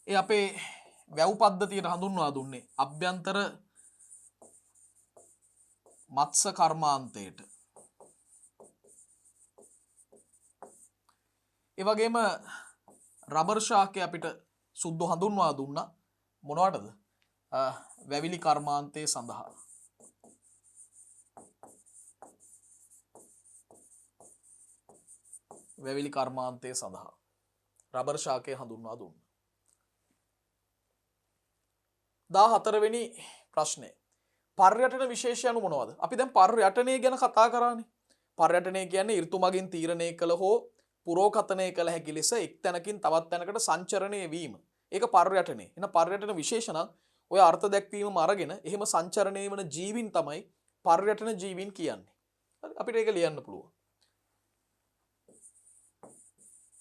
ඒ අපේ වැව් පද්ධතියට හඳුන්වා දුන්නේ අභ්‍යන්තර මත්ස්‍ය කර්මාන්තයට. ඒ වගේම රබර් ශාකය අපිට සුද්ධ හඳුන්වා දුන්නා මොනවටද? වැවිලි කර්මාන්තය සඳහා. වැවිලි කර්මාන්තය සඳහා රබර් ශාකය හඳුන්වා දුන්නා. 14 වෙනි ප්‍රශ්නය. පර්යටන විශේෂයනු මොනවද? අපි දැන් පර්යටනය ගැන කතා කරානේ. පර්යටනය කියන්නේ ඍතු මගින් තීරණය කළ හෝ පුරෝකථනය කළ හැකි ලෙස එක් තැනකින් තවත් තැනකට සංචරණය වීම. ඒක පර්යටනය. එන පර්යටන විශේෂ නම් ඔය අර්ථ දැක්වීමම අරගෙන එහෙම සංචරණය වන ජීවීන් තමයි පර්යටන ජීවීන් කියන්නේ. හරි අපිට ඒක ලියන්න පුළුවන්.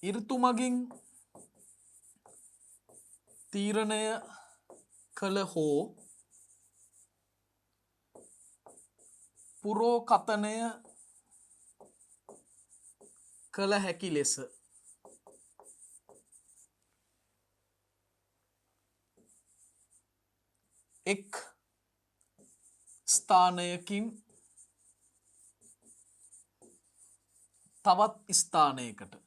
ඍතු මගින් තීරණය කළ හෝ පුරෝකථනය කළ හැකි ලෙස එක් ස්ථානයකින් තවත් ස්ථානයකට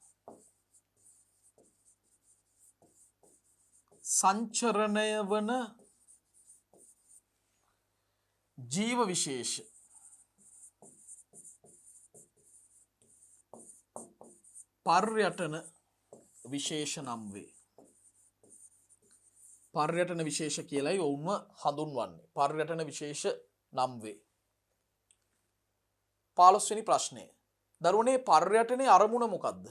සංචරණය වන ජීව විශේෂ පර්යටන විශේෂ නම් වේ. පර්යටන විශේෂ කියලයි ඔවුන්ව හඳුන්වන්නේ. පර්යටන විශේෂ නම් වේ. 15 වෙනි ප්‍රශ්නය. දරුවනේ පර්යටනයේ අරමුණ මොකක්ද?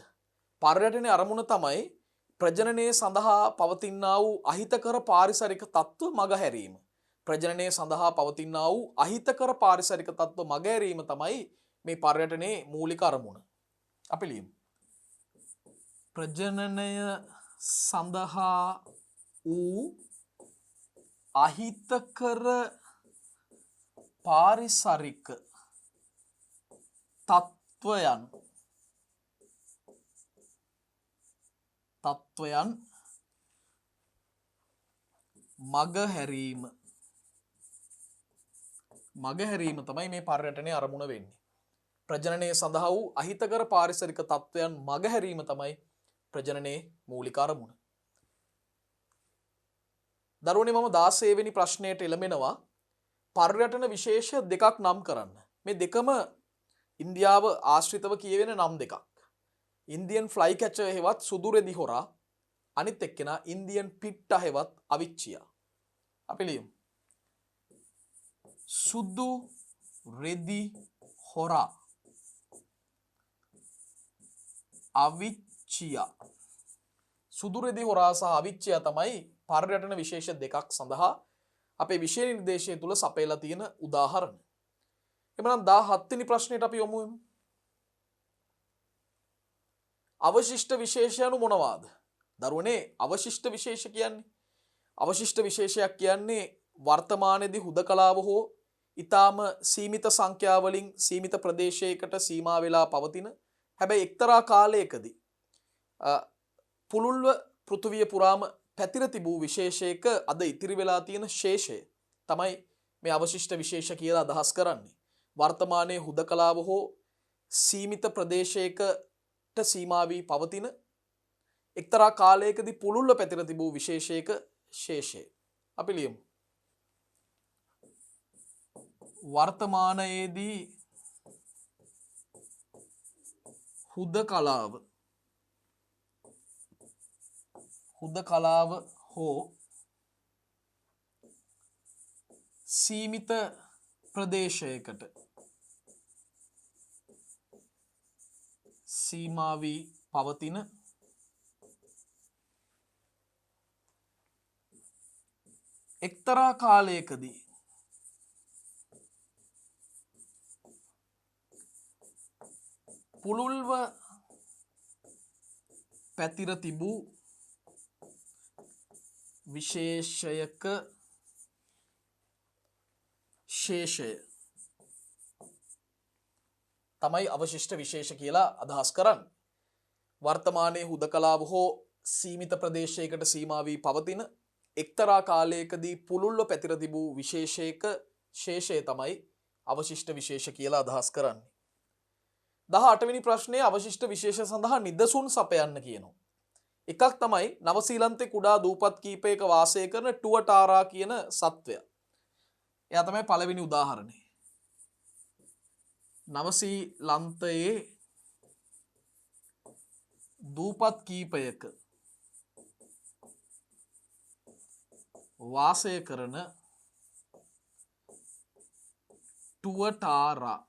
පර්යටනයේ අරමුණ තමයි ප්‍රජනනයේ සඳහා පවතිනා වූ අහිතකර පාරිසරික තත්ත්ව මගහැරීම. ප්‍රජනනයේ සඳහා පවතිනා වූ අහිතකර පාරිසරික තත්ත්ව මගහැරීම තමයි මේ පර්යටනයේ මූලික අරමුණ. අපි ලියමු. ප්‍රජනනය සඳහා වූ අහිතකර පාරිසරික තත්ත්වයන් මගහැරීම තමයි මේ පර්යටනයේ අරමුණ වෙන්නේ. ප්‍රජනනයේ සඳහා වූ අහිතකර පාරිසරික තත්ත්වයන් මගහැරීම තමයි ප්‍රජනනයේ මූලික අරමුණ. දරුවනේ මම 16 වෙනි ප්‍රශ්නයට එළඹෙනවා. පර්යටන විශේෂ දෙකක් නම් කරන්න. මේ දෙකම ඉන්දියාව ආශ්‍රිතව කියවෙන නම් දෙකක්. ඉන්දියන් ෆ්ලයි කැචර් හෙවත් සුදු රෙදි හොරා, අනිත් එක්කෙනා ඉන්දියන් පිට්ටා හෙවත් අවිච්චියා. අපි ලියමු. සුදු රෙදි හොරා අවිච්චියා. සුදු රෙදි හොරා සහ අවිච්චියා තමයි පර්යටන විශේෂ දෙකක් සඳහා අපේ විෂය නිර්දේශය තුල සපයලා තියෙන උදාහරණ. එමනම් 17 වෙනි ප්‍රශ්නයට අපි යමු. අවශිෂ්ට විශේෂයන් මොනවාද? දරුවනේ අවශිෂ්ට විශේෂ කියන්නේ අවශිෂ්ට විශේෂයක් කියන්නේ වර්තමානයේදී හුදකලාව හෝ ඊටාම සීමිත සංඛ්‍යාවලින් සීමිත ප්‍රදේශයකට සීමා වෙලා පවතින, හැබැයි එක්තරා කාලයකදී පුළුල්ව පෘථුවිය පුරාම පැතිර තිබූ විශේෂයක අද ඉතිරි වෙලා තියෙන ශේෂය තමයි මේ අවශිෂ්ට විශේෂ කියලා අදහස් කරන්නේ. වර්තමානයේ හුදකලාව හෝ සීමිත ප්‍රදේශයකට සීමා වී පවතින එක්තරා කාලයකදී පුළුල්ව පැතිර තිබූ විශේෂයක ශේෂය. අපි ලියමු. වර්තමානයේදී හුදකලාව හෝ සීමිත ප්‍රදේශයකට සීමා වී පවතින එක්තරා කාලයකදී පුළුල්ව පැතිර තිබූ විශේෂයක ශේෂය තමයි අවශිෂ්ට විශේෂ කියලා අදහස් කරන්නේ. වර්තමානයේ හුදකලාව හෝ සීමිත ප්‍රදේශයකට සීමා වී පවතින එක්තරා කාලයකදී පුළුල්ව පැතිර තිබූ විශේෂයක ශේෂය තමයි අවශිෂ්ට විශේෂ කියලා අදහස් කරන්නේ. 18 වෙනි ප්‍රශ්නයේ අවශිෂ්ට විශේෂ සඳහා නිදසුන් සපයන්න කියනවා. එකක් තමයි නවසීලන්තේ කුඩා දූපත් කීපයක වාසය කරන ටුවටාරා කියන සත්වයා. එයා තමයි පළවෙනි උදාහරණය. නවසීලන්තයේ දූපත් කීපයක වාසය කරන ටුවටාරා.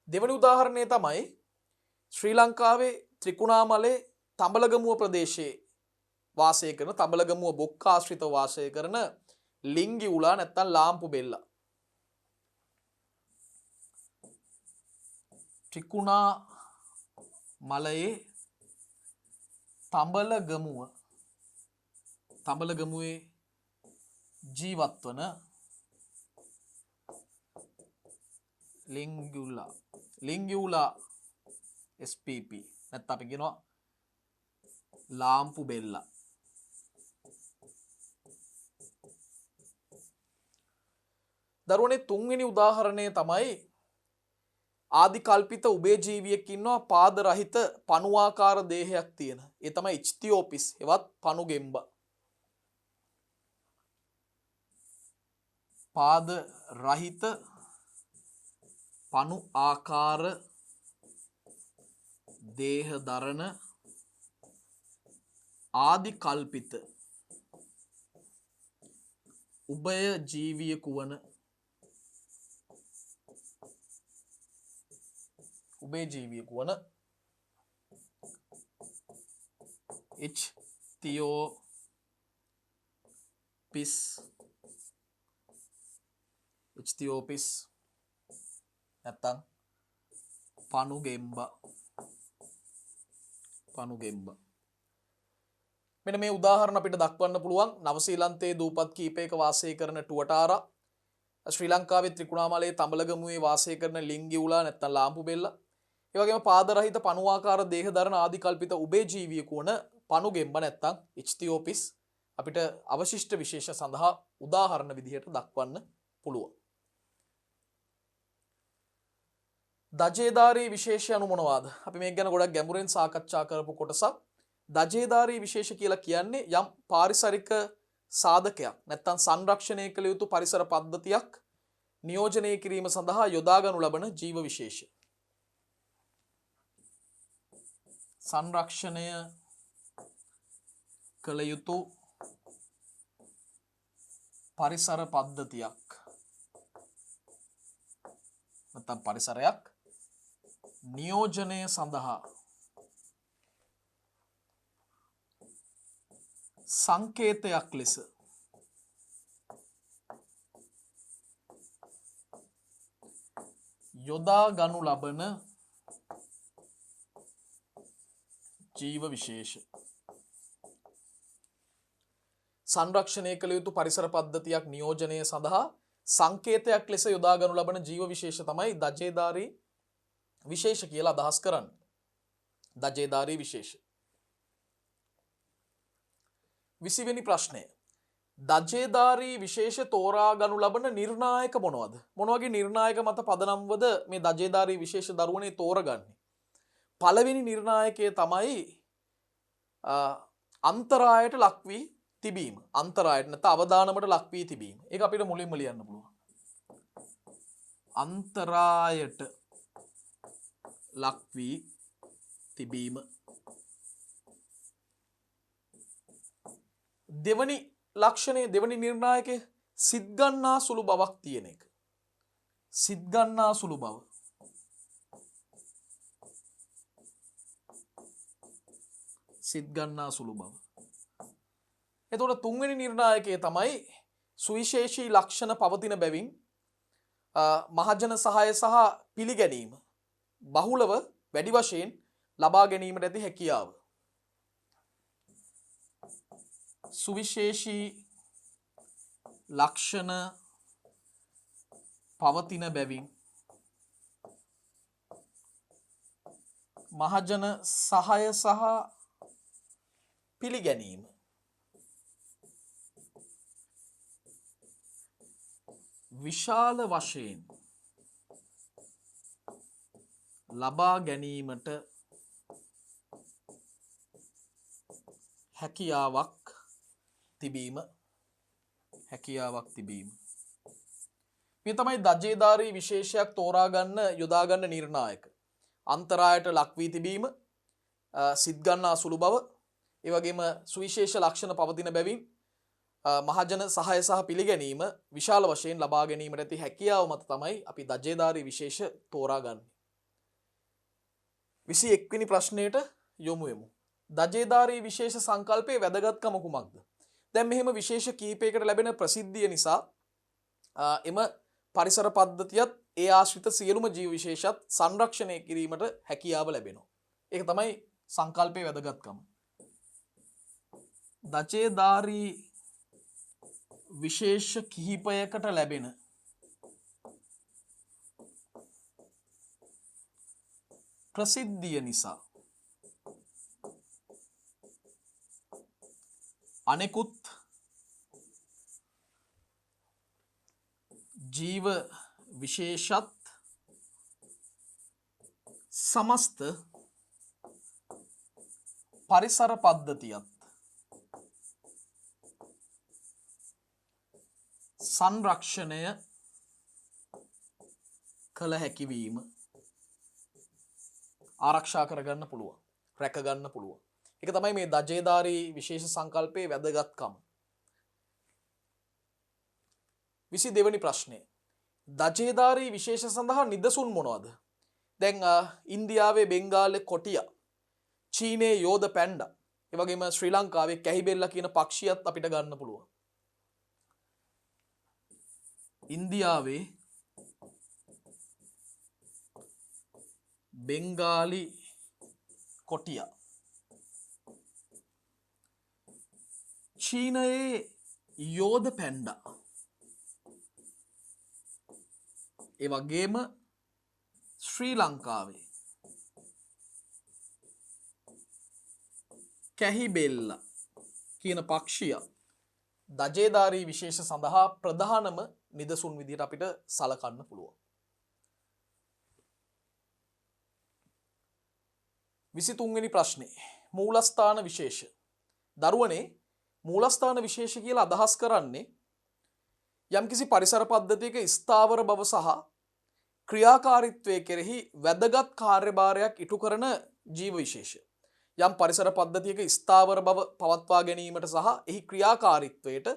දෙවනි උදාහරණය තමයි ශ්‍රී ලංකාවේ ත්‍රිකුණාමලේ තඹලගමුව ප්‍රදේශයේ වාසය කරන තඹලගමුව බොක්කාශ්‍රිත වාසය කරන ලිංගි උලා නැත්තම් ලාම්පු බෙල්ලා. ත්‍රිකුණාමලයේ තඹලගමුවේ ජීවත් වන ලිංගියුලා SPP නැත්නම් අපි කියනවා ලාම්පු බෙල්ලා. දරුවනේ තුන්වෙනි උදාහරණය තමයි ආදි කල්පිත උභයජීවියෙක් ඉන්නවා පාද රහිත පණුවාකාර දේහයක් තියෙන. ඒ තමයි ඉච්තියෝපිස් එවත් පණුගෙම්බ. පාද රහිත පණු ආකාර දේහ දරන ආදි කල්පිත උභය ජීවියෙකු වන ඉච්තියෝපිස් නැත්තම් පණුගෙම්බ. මෙන්න මේ උදාහරණ අපිට දක්වන්න පුළුවන් නවසීලන්තයේ දූපත් කීපයක වාසය කරන ටුවටාරා, ශ්‍රී ලංකාවේ ත්‍රිකුණාමලයේ තඹලගමුවේ වාසය කරන ලිංගියුලා නැත්තම් ලාම්පු බෙල්ලා, ඒ වගේම පාද රහිත පණුවාකාර දේහ දරන ආදි කල්පිත උභයජීවියෙකු වන පණුගෙම්බ නැත්තම් ඉච්තියෝපිස් අපිට අවශිෂ්ට විශේෂ සඳහා උදාහරණ විදිහට දක්වන්න පුළුවන්. දජේදාරී විශේෂය අනු මොනවාද? අපි මේක ගැන ගොඩක් ගැඹුරෙන් සාකච්ඡා කරපු කොටසක්. දජේදාරී විශේෂ කියලා කියන්නේ යම් පාරිසරික සාධකයක් නැත්තම් සංරක්ෂණය කළ යුතු පරිසර පද්ධතියක් නියෝජනය කිරීම සඳහා යොදා ගනු ලබන ජීව විශේෂ. සංරක්ෂණය කළ යුතු පරිසර පද්ධතියක් නැත්තම් පරිසරයක් නියෝජනය සඳහා සංකේතයක් ලෙස යොදා ගනු ලබන ජීව විශේෂ. සංරක්ෂණය කළ යුතු පරිසර පද්ධතියක් නියෝජනය සඳහා සංකේතයක් ලෙස යොදා ගනු ලබන ජීව විශේෂ තමයි දජේදාරී විශේෂ කියලා අදහස් කරන්නේ. දජේදාරී විශේෂ. 20 වෙනි ප්‍රශ්නය. දජේදාරී විශේෂ තෝරා ගනු ලබන නිර්ණායක මොනවද? මොන වගේ නිර්ණායක මත පදනම්වද මේ දජේදාරී විශේෂ දරුවනේ තෝරගන්නේ? පළවෙනි නිර්ණායකය තමයි අන්තරායට ලක් වී තිබීම. අන්තරායට නැත්නම් අවදානමට ලක් වී තිබීම. ඒක අපිට මුලින්ම ලියන්න පුළුවන්. අන්තරායට ලක් වී තිබීම. දෙවනි ලක්ෂණය, දෙවනි නිර්ණායකය සිත් ගන්නා සුළු බවක් තියෙන එක. සිත් ගන්නා සුළු බව. සිත් ගන්නා සුළු බව. එතකොට තුන්වෙනි නිර්ණායකය තමයි සුවිශේෂී ලක්ෂණ පවතින බැවින් මහජන සහාය සහ පිළිගැනීම බහුලව වැඩි වශයෙන් ලබා ගැනීමට ඇති හැකියාව. සුවිශේෂී ලක්ෂණ පවතින බැවින් මහජන සහාය සහ පිළිගැනීම විශාල වශයෙන් ලබා ගැනීමට හැකියාවක් තිබීම. මේ තමයි දජේදාරී විශේෂයක් තෝරා ගන්න යොදා ගන්න නිර්ණායක. අන්තරායට ලක් වී තිබීම, සිත් ගන්නා සුළු බව, ඒ වගේම සුවිශේෂ ලක්ෂණ පවතින බැවින් මහජන සහාය සහ පිළිගැනීම විශාල වශයෙන් ලබා ගැනීමට ඇති හැකියාව මත තමයි අපි දජේදාරී විශේෂ තෝරා ගන්නේ. 21 වෙනි ප්‍රශ්නයට යොමු වෙමු. දජේදාරී විශේෂ සංකල්පයේ වැදගත්කම කුමක්ද? දැන් මෙහෙම විශේෂ කීපයකට ලැබෙන ප්‍රසිද්ධිය නිසා එම පරිසර පද්ධතියත් ඒ ආශ්‍රිත සියලුම ජීව විශේෂත් සංරක්ෂණය කිරීමට හැකියාව ලැබෙනවා. ඒක තමයි සංකල්පයේ වැදගත්කම. දජේධාරී විශේෂ කිහිපයකට ලැබෙන ප්‍රසිද්ධිය නිසා අනෙකුත් ජීව විශේෂත් සමස්ත පරිසර පද්ධතියත් සංරක්ෂණය කළ හැකිවීම ආරක්ෂා කරගන්න පුළුවන් රැකගන්න පුළුවන් එක තමයි මේ දජේධාරී විශේෂ සංකල්පයේ වැදගත්කම 22 වෙනි ප්‍රශ්නය දජේධාරී විශේෂ සඳහා නිදසුන් මොනවද දැන් ඉන්දියාවේ බෙන්ගාලේ කොටියා චීනයේ යෝධ පැන්ඩා ඒ වගේම ශ්‍රී ලංකාවේ කැහිබෙල්ලා කියන පක්ෂියත් අපිට ගන්න පුළුවන් ඉන්දියාවේ බෙන්ගාලි කොටියා චීනයේ යෝධ පැන්ඩා ඒ වගේම ශ්‍රී ලංකාවේ කැහිබෙල්ල කියන පක්ෂිය දජේධාරී විශේෂ සඳහා ප්‍රධානම නිදසුන් විදිහට අපිට සලකන්න පුළුවන් 23 වෙනි ප්‍රශ්නේ මූලස්ථාන විශේෂ දරුවනේ මූලස්ථාන විශේෂ කියලා අදහස් කරන්නේ යම්කිසි පරිසර පද්ධතියක ස්ථාවර බව සහ ක්‍රියාකාරීත්වයේ කෙරෙහි වැදගත් කාර්යභාරයක් ඉටු කරන ජීව විශේෂ යම් පරිසර පද්ධතියක ස්ථාවර බව පවත්වා ගැනීමට සහ එහි ක්‍රියාකාරීත්වයට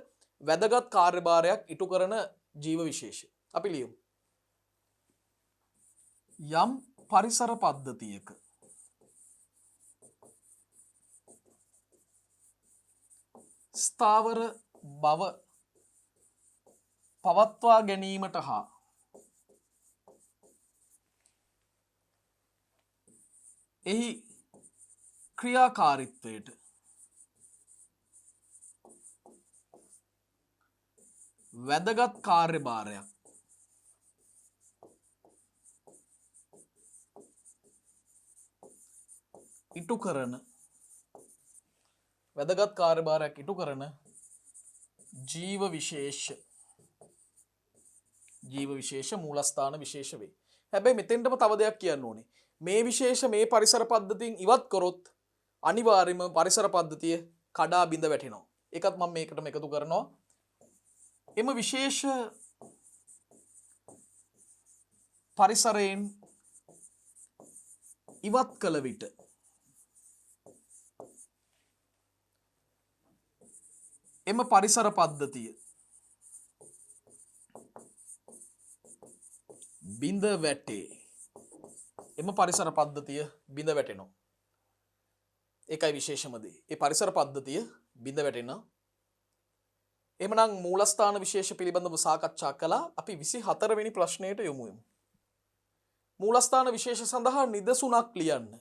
වැදගත් කාර්යභාරයක් ඉටු කරන ජීව විශේෂ අපි ලියමු යම් පරිසර පද්ධතියක ස්ථාවර බව පවත්වා ගැනීමට හා එහි ක්‍රියාකාරීත්වයට වැදගත් කාර්යභාරයක් ඉටු කරන වැදගත් කාර්යභාරයක් ඉටු කරන ජීව විශේෂ මූලස්ථාන විශේෂ වේ. හැබැයි මෙතෙන්ටම තව දෙයක් කියන්න ඕනේ. මේ විශේෂ මේ පරිසර පද්ධතියෙන් ඉවත් කරොත් අනිවාර්යයෙන්ම පරිසර පද්ධතිය කඩා බිඳ වැටෙනවා. ඒකත් මම මේකටම එකතු කරනවා. එම විශේෂ පරිසරයෙන් ඉවත් කළ විට එම පරිසර පද්ධතිය බිඳ වැටේ. එම පරිසර පද්ධතිය බිඳ වැටෙනවා. ඒකයි විශේෂම දේ. ඒ පරිසර පද්ධතිය බිඳ වැටෙනවා. එමනම් මූලස්ථාන විශේෂ පිළිබඳව සාකච්ඡා කළා. අපි 24 වෙනි ප්‍රශ්නයට යමු. මූලස්ථාන විශේෂ සඳහා නිදසුනක් ලියන්න.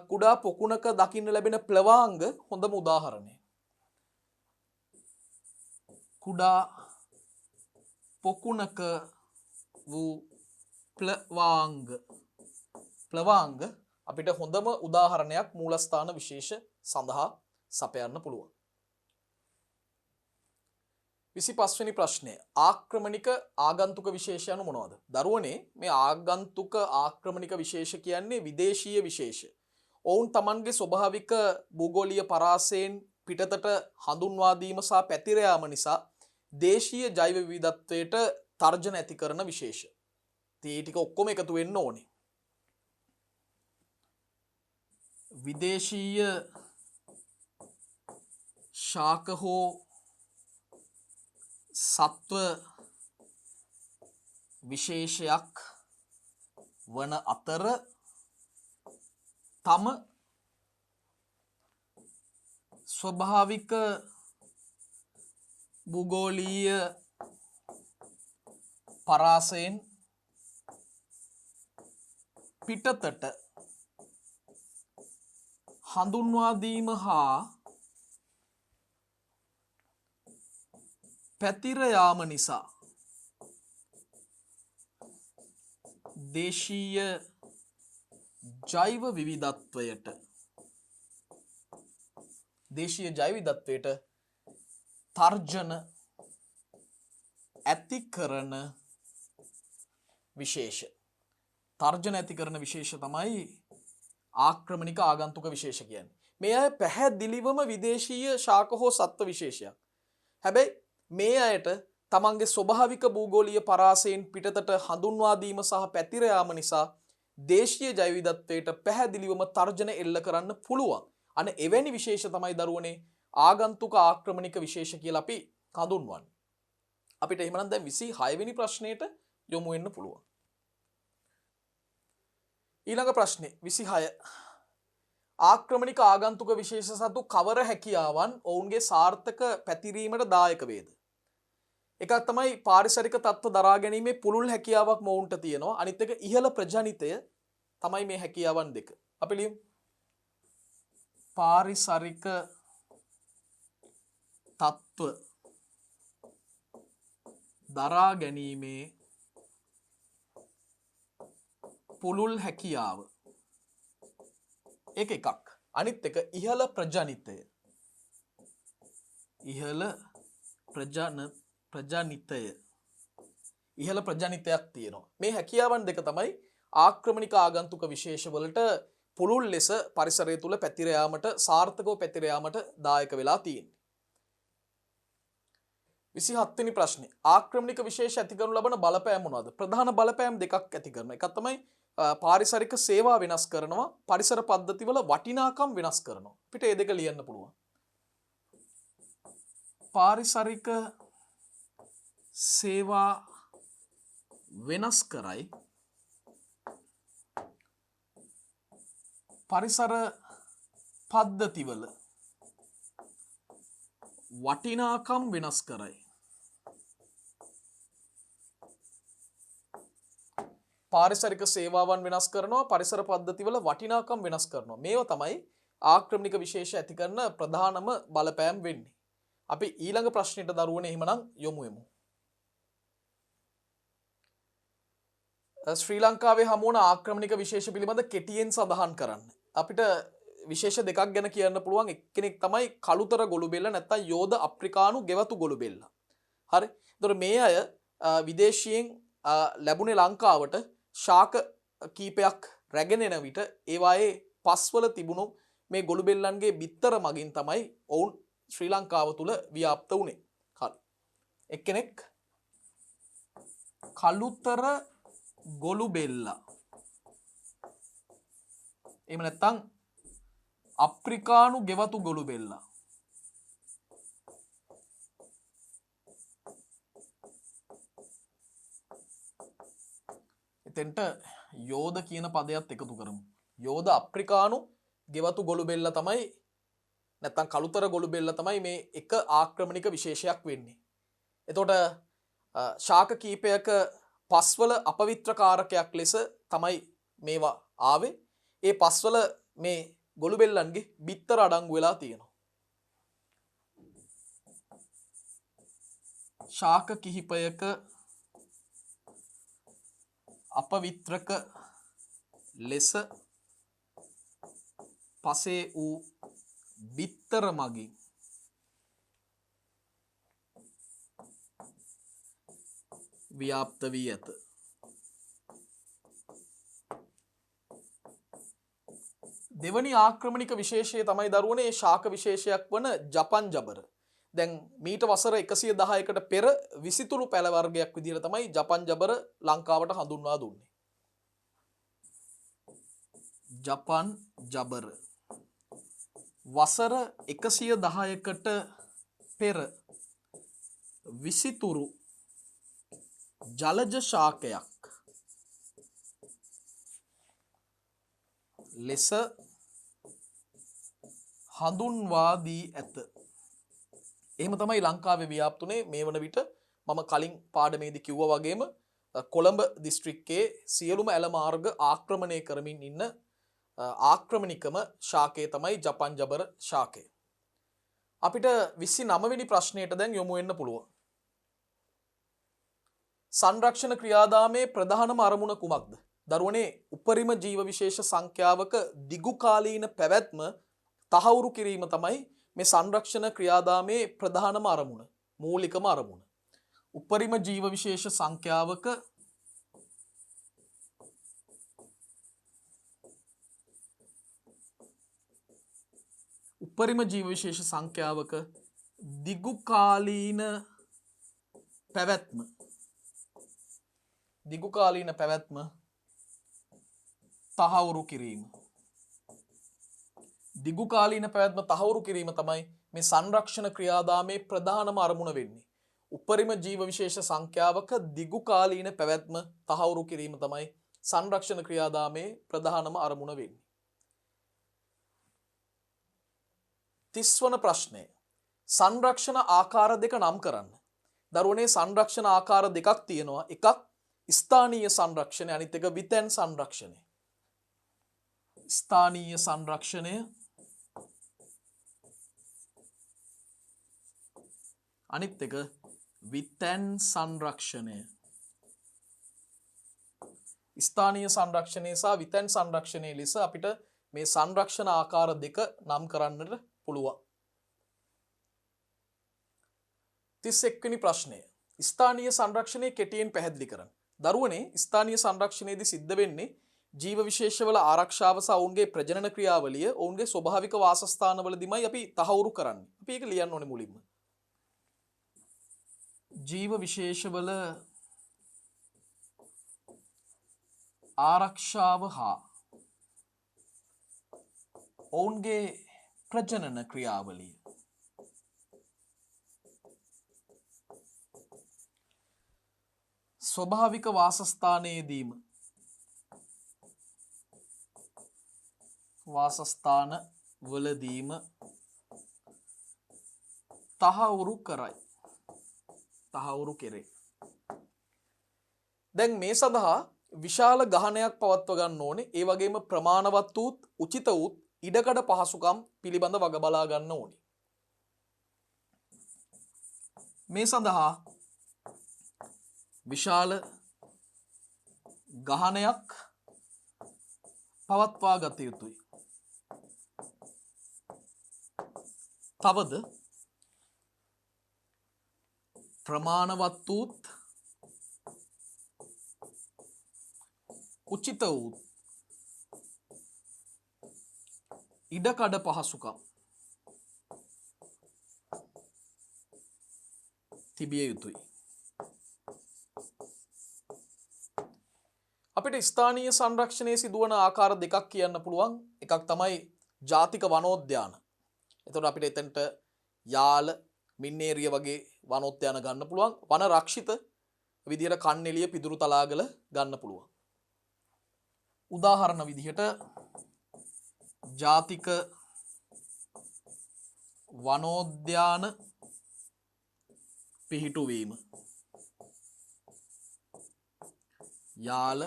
කුඩා පොකුණක දකින්න ලැබෙන ප්ලවාංග හොඳම උදාහරණය. කුඩා පොකුණක වූ ප්ලවාංග අපිට හොඳම උදාහරණයක් මූලස්ථාන විශේෂ සඳහා සපයන්න පුළුවන්. 25 වෙනි ප්‍රශ්නය ආක්‍රමණික ආගන්තුක විශේෂ යනු මොනවද? දරුවනේ මේ ආගන්තුක ආක්‍රමණික විශේෂ කියන්නේ විදේශීය විශේෂ. ඔවුන් Tamanගේ ස්වභාවික භූගෝලීය පරාසයෙන් පිටතට හඳුන්වා දීම සහ පැතිර යාම නිසා දේශීය ජෛව විවිධත්වයට තර්ජන ඇති කරන විශේෂ. ඒ ටික ඔක්කොම එකතු වෙන්න ඕනේ. විදේශීය ශාක හෝ සත්ව විශේෂයක් වන අතර තම ස්වභාවික භූගෝලීය පරාසයෙන් පිටතට හඳුන්වා දීම හා පැතිර යාම නිසා දේශීය ජෛව විවිධත්වයට තර්ජන ඇති කරන විශේෂ. තර්ජන ඇති කරන විශේෂ තමයි ආක්‍රමණික ආගන්තුක විශේෂ කියන්නේ. මේ අය පැහැදිලිවම විදේශීය ශාක හෝ සත්ව විශේෂයක්. හැබැයි මේ අයට තමන්ගේ ස්වභාවික භූගෝලීය පරාසයෙන් පිටතට හඳුන්වා දීම සහ පැතිර යාම නිසා දේශීය ජෛව විවිධත්වයට පැහැදිලිවම තර්ජන එල්ල කරන්න පුළුවන්. අන්න එවැනි විශේෂ තමයි දරුවනේ ආගන්තුක ආක්‍රමණික විශේෂ කියලා අපි හඳුන්වන්නේ. අපිට එහෙමනම් දැන් 26 වෙනි ප්‍රශ්නෙට යොමු වෙන්න පුළුවන්. ඊළඟ ප්‍රශ්නේ 26. ආක්‍රමණික ආගන්තුක විශේෂ සතු කවර හැකියාවන් ඔවුන්ගේ සාර්ථක පැතිරීමට දායක වේද? එකක් තමයි පාරිසරික තත්ත්ව දරා ගැනීමේ පුළුල් හැකියාවක් මොවුන්ට තියෙනවා. අනිත් එක ඉහළ ප්‍රජනිතය තමයි මේ හැකියාවන් දෙක. අපි ලියමු. පාරිසරික තත්ත්ව දරා ගැනීමේ පුළුල් හැකියාව. ඒක එකක්. අනිත් එක ඉහළ ප්‍රජනිතය. ඉහළ ප්‍රජනිතයක් තියෙනවා. මේ හැකියාවන් දෙක තමයි ආක්‍රමණික ආගන්තුක විශේෂවලට පුළුල් ලෙස පරිසරය තුල පැතිර යාමට සාර්ථකව පැතිර යාමට දායක වෙලා තියෙන්නේ. 27 වෙනි ප්‍රශ්නේ. ආක්‍රමණික විශේෂ ඇති කරනු ලබන බලපෑම් මොනවාද? ප්‍රධාන බලපෑම් දෙකක් ඇති කරනවා. එකක් තමයි පාරිසරික සේවා වෙනස් කරනවා, පරිසර පද්ධතිවල වටිනාකම් වෙනස් කරනවා. අපිට මේ දෙක ලියන්න පුළුවන්. පාරිසරික සේවා වෙනස් කරයි, පරිසර පද්ධතිවල වටිනාකම් වෙනස් කරයි. පාරිසරික සේවාවන් වෙනස් කරනවා, පරිසර පද්ධතිවල වටිනාකම් වෙනස් කරනවා. මේවා තමයි ආක්‍රමණික විශේෂ ඇති කරන ප්‍රධානම බලපෑම් වෙන්නේ. අපි ඊළඟ ප්‍රශ්නෙට දරුවනේ එහෙමනම් යොමු වෙමු. ශ්‍රී ලංකාවේ හමු වන ආක්‍රමණික විශේෂ පිළිබඳ කෙටියෙන් සඳහන් කරන්න. අපිට විශේෂ දෙකක් ගැන කියන්න පුළුවන්. එක්කෙනෙක් තමයි කළුතර ගොළුබෙල්ල නැත්නම් යෝධ අප්‍රිකානු ගෙවතු ගොළුබෙල්ල. හරි. එතකොට මේ අය විදේශීයෙන් ලැබුණේ ලංකාවට ශාක කීපයක් රැගෙන එන විට ඒවායේ පස්වල තිබුණු මේ ගොළුබෙල්ලන්ගේ බිත්තර මගින් තමයි ඔවුන් ශ්‍රී ලංකාව තුල ව්‍යාප්ත වුණේ. හරි. එක්කෙනෙක් කළුතර ගොළුබෙල්ලා. එහෙම නැත්නම් අප්‍රිකානු ගෙවතු ගොළුබෙල්ලා. එතෙන්ට යෝධ කියන පදයක් එකතු කරමු. යෝධ අප්‍රිකානු ගෙවතු ගොළුබෙල්ලා තමයි නැත්නම් කළුතර ගොළුබෙල්ලා තමයි මේ එක ආක්‍රමණික විශේෂයක් වෙන්නේ. එතකොට ශාක කීපයක පස්වල අපවිත්‍ර කාරකයක් ලෙස තමයි මේවා ආවේ. ඒ පස්වල මේ ගොළුබෙල්ලන්ගේ බිත්තර අඩංගු වෙලා තියෙනවා. ශාක කිහිපයක අපවිත්‍රක ලෙස පසේ වූ බිත්තර මගින් ව්‍යාප්ත වී ඇත. දෙවනි ආක්‍රමණික විශේෂය තමයි දරුවනේ ශාක විශේෂයක් වන ජපන් ජබර. දැන් මීට වසර 110කට පෙර විසිතුරු පැල වර්ගයක් විදිහට තමයි ජපන් ජබර ලංකාවට හඳුන්වා දුන්නේ. ජපන් ජබර වසර 110කට පෙර විසිතුරු ජලජ ශාකයක් ලෙස හඳුන්වා දී ඇත. එහෙම තමයි ලංකාවේ ව්‍යාප්තුනේ මේ වන විට. මම කලින් පාඩමේදී කිව්වා වගේම කොළඹ දිස්ත්‍රික්කයේ සියලුම ඇල මාර්ග ආක්‍රමණය කරමින් ඉන්න ආක්‍රමණිකම ශාකය තමයි ජපන් ජබර ශාකය. අපිට 29 වෙනි ප්‍රශ්නයට දැන් යොමු වෙන්න පුළුවන්. සංරක්ෂණ ක්‍රියාදාමයේ ප්‍රධානම අරමුණ කුමක්ද? දරුවනේ උපරිම ජීව විශේෂ සංඛ්‍යාවක දිගු කාලීන පැවැත්ම තහවුරු කිරීම තමයි මේ සංරක්ෂණ ක්‍රියාදාමයේ ප්‍රධානම අරමුණ, මූලිකම අරමුණ. උපරිම ජීව විශේෂ සංඛ්‍යාවක දිගු කාලීන පැවැත්ම තහවුරු කිරීම. දිගු කාලීන පැවැත්ම තහවුරු කිරීම තමයි මේ සංරක්ෂණ ක්‍රියාදාමයේ ප්‍රධානම අරමුණ වෙන්නේ. උපරිම ජීව විශේෂ සංඛ්‍යාවක දිගු කාලීන පැවැත්ම තහවුරු කිරීම තමයි සංරක්ෂණ ක්‍රියාදාමයේ ප්‍රධානම අරමුණ වෙන්නේ. 30 වන ප්‍රශ්නය. සංරක්ෂණ ආකාර දෙක නම් කරන්න. දරුවනේ සංරක්ෂණ ආකාර දෙකක් තියෙනවා. එකක් ස්ථානීය සංරක්ෂණය, අනිත් එක විතැන් සංරක්ෂණය. ස්ථානීය සංරක්ෂණය අනිත් එක විතැන් සංරක්ෂණය. ස්ථානීය සංරක්ෂණය සහ විතැන් සංරක්ෂණය ලෙස අපිට මේ සංරක්ෂණ ආකාර දෙක නම් කරන්නට පුළුවන්. 31 වෙනි ප්‍රශ්නය. ස්ථානීය සංරක්ෂණය කෙටියෙන් පැහැදිලි කරන්න. දරුවනේ ස්ථානීය සංරක්ෂණයේදී සිද්ධ වෙන්නේ ජීව විශේෂවල ආරක්ෂාව සහ ඔවුන්ගේ ප්‍රජනන ක්‍රියාවලිය ඔවුන්ගේ ස්වභාවික වාසස්ථානවලදීමයි අපි තහවුරු කරන්නේ. අපි ඒක ලියන්න ඕනේ මුලින්ම. ජීව විශේෂවල ආරක්ෂාව හා ඔවුන්ගේ ප්‍රජනන ක්‍රියාවලිය. ස්වභාවික වාසස්ථානයේදීම වාසස්ථාන වලදීම තහවුරු කෙරේ. දැන් මේ සඳහා විශාල ගහනයක් පවත්ව ගන්න ඕනේ. ඒ වගේම ප්‍රමාණවත් වූත් උචිත වූත් ඉඩකඩ පහසුකම් පිළිබඳ වග බලා ගන්න ඕනේ. මේ සඳහා විශාල ගහනයක් පවත්වා ගත යුතුයි. තවද ප්‍රමාණවත් වූත් උචිත වූත් ඉඩකඩ පහසුකම් තිබිය යුතුයි. අපිට ස්ථානීය සංරක්ෂණයේ සිදුවන ආකාර දෙකක් කියන්න පුළුවන්. එකක් තමයි ජාතික වනෝද්‍යාන. එතකොට අපිට එතනට යාල, මින්නේරිය වගේ වනෝද්‍යාන ගන්න පුළුවන්. වන රක්ෂිත විදිහට කන්නెලිය, පිදුරු තලාගල ගන්න පුළුවන්. උදාහරණ විදිහට ජාතික වනෝද්‍යාන පිහිටුවීම, යාල,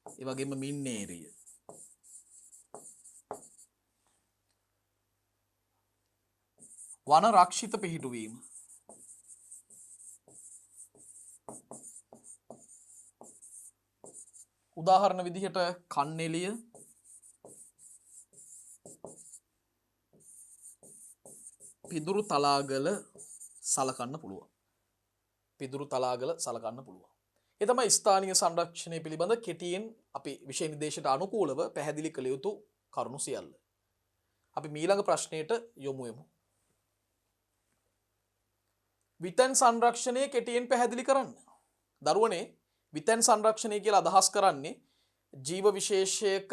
ඒ වගේම මින්නේරිය. වන රක්ෂිත පිහිටුවීම. උදාහරණ විදිහට කන්නెලිය, පිදුරු තලාගල සලකන්න පුළුවන්. ඒ තමයි ස්ථානීය සංරක්ෂණය පිළිබඳ කෙටියෙන් අපි විෂය නිර්දේශයට අනුකූලව පැහැදිලි කළ යුතු කරුණු සියල්ල. අපි ඊළඟ ප්‍රශ්නයට යොමු වෙමු. විතැන් සංරක්ෂණය කෙටියෙන් පැහැදිලි කරන්න. දරුවනේ විතැන් සංරක්ෂණය කියලා අදහස් කරන්නේ ජීව විශේෂයක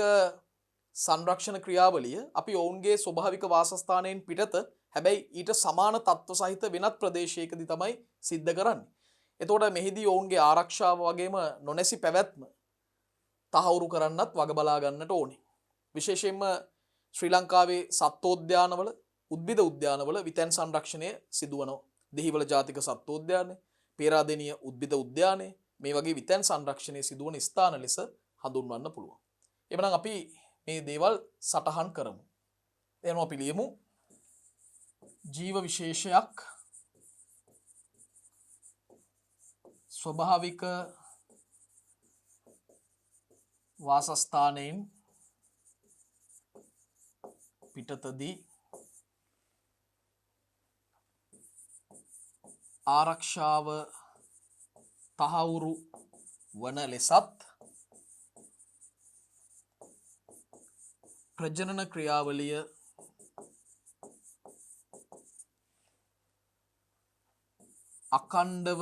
සංරක්ෂණ ක්‍රියාවලිය අපි ඔවුන්ගේ ස්වභාවික වාසස්ථානයෙන් පිටත හැබැයි ඊට සමාන තත්ත්ව සහිත වෙනත් ප්‍රදේශයකදී තමයි සිද්ධ කරන්නේ. එතකොට මෙහිදී ඔවුන්ගේ ආරක්ෂාව වගේම නොනැසි පැවැත්ම තහවුරු කරන්නත් වග බලා ගන්නට ඕනේ. විශේෂයෙන්ම ශ්‍රී ලංකාවේ සත්වෝද්‍යානවල, උද්භිද උද්‍යානවල විතැන් සංරක්ෂණය සිදුවනවා. දෙහිවල ජාතික සත්වෝද්‍යානය, පේරාදෙණිය උද්භිද උද්‍යානය මේ වගේ විතැන් සංරක්ෂණය සිදුවන ස්ථාන ලෙස හඳුන්වන්න පුළුවන්. එhmenan අපි මේ දේවල් සටහන් කරමු. එහෙනම් අපි ලියමු ජීව විශේෂයක් ස්වභාවික වාසස්ථානයෙන් පිටතදී ආරක්ෂාව තහවුරු වන ලෙසත් ප්‍රජනන ක්‍රියාවලිය අඛණ්ඩව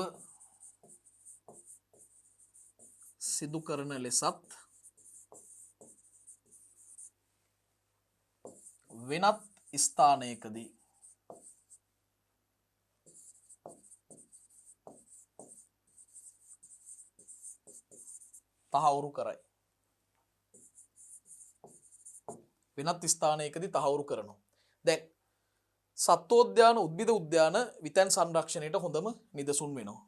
සිදු කරන ලෙසත් වෙනත් ස්ථානයකදී තහවුරු කරයි. වෙනත් ස්ථානයකදී තහවුරු කරනවා. දැන් සත්වෝද්‍යාන උද්භිද උද්‍යාන විතැන් සංරක්ෂණයට හොඳම නිදසුන් වෙනවා.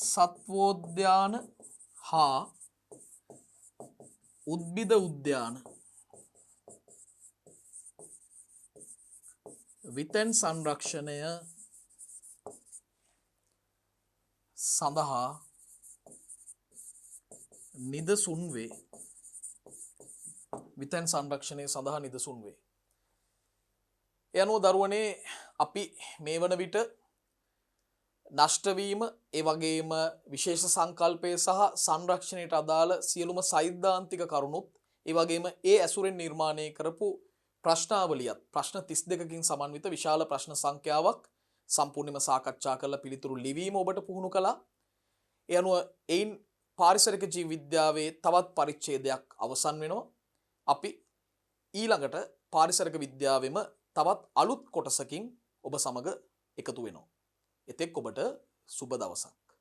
සත්වෝද්‍යාන හා උද්භිද උද්‍යාන විතැන් සංරක්ෂණය සඳහා නිදසුන් වේ. විතැන් සංරක්ෂණය සඳහා නිදසුන් වේ. ඒ අනුව දරුවනේ අපි මේ වන විට නෂ්ටවීම ඒ වගේම විශේෂ සංකල්පය සහ සංරක්ෂණයට අදාළ සියලුම සෛද්ධාන්තික කරුණුත් ඒ වගේම ඒ ඇසුරෙන් නිර්මාණය කරපු ප්‍රශ්නාවලියත් ප්‍රශ්න 32කින් සමන්විත විශාල ප්‍රශ්න සංඛ්‍යාවක් සම්පූර්ණයෙන්ම සාකච්ඡා කරලා පිළිතුරු ලිවීම ඔබට පුහුණු කළා. ඒ අනුව එයින් පාරිසරික ජීව විද්‍යාවේ තවත් පරිච්ඡේදයක් අවසන් වෙනවා. අපි ඊළඟට පාරිසරික විද්‍යාවෙම තවත් අලුත් කොටසකින් ඔබ සමග එකතු වෙනවා. එතෙක් ඔබට සුබ දවසක්.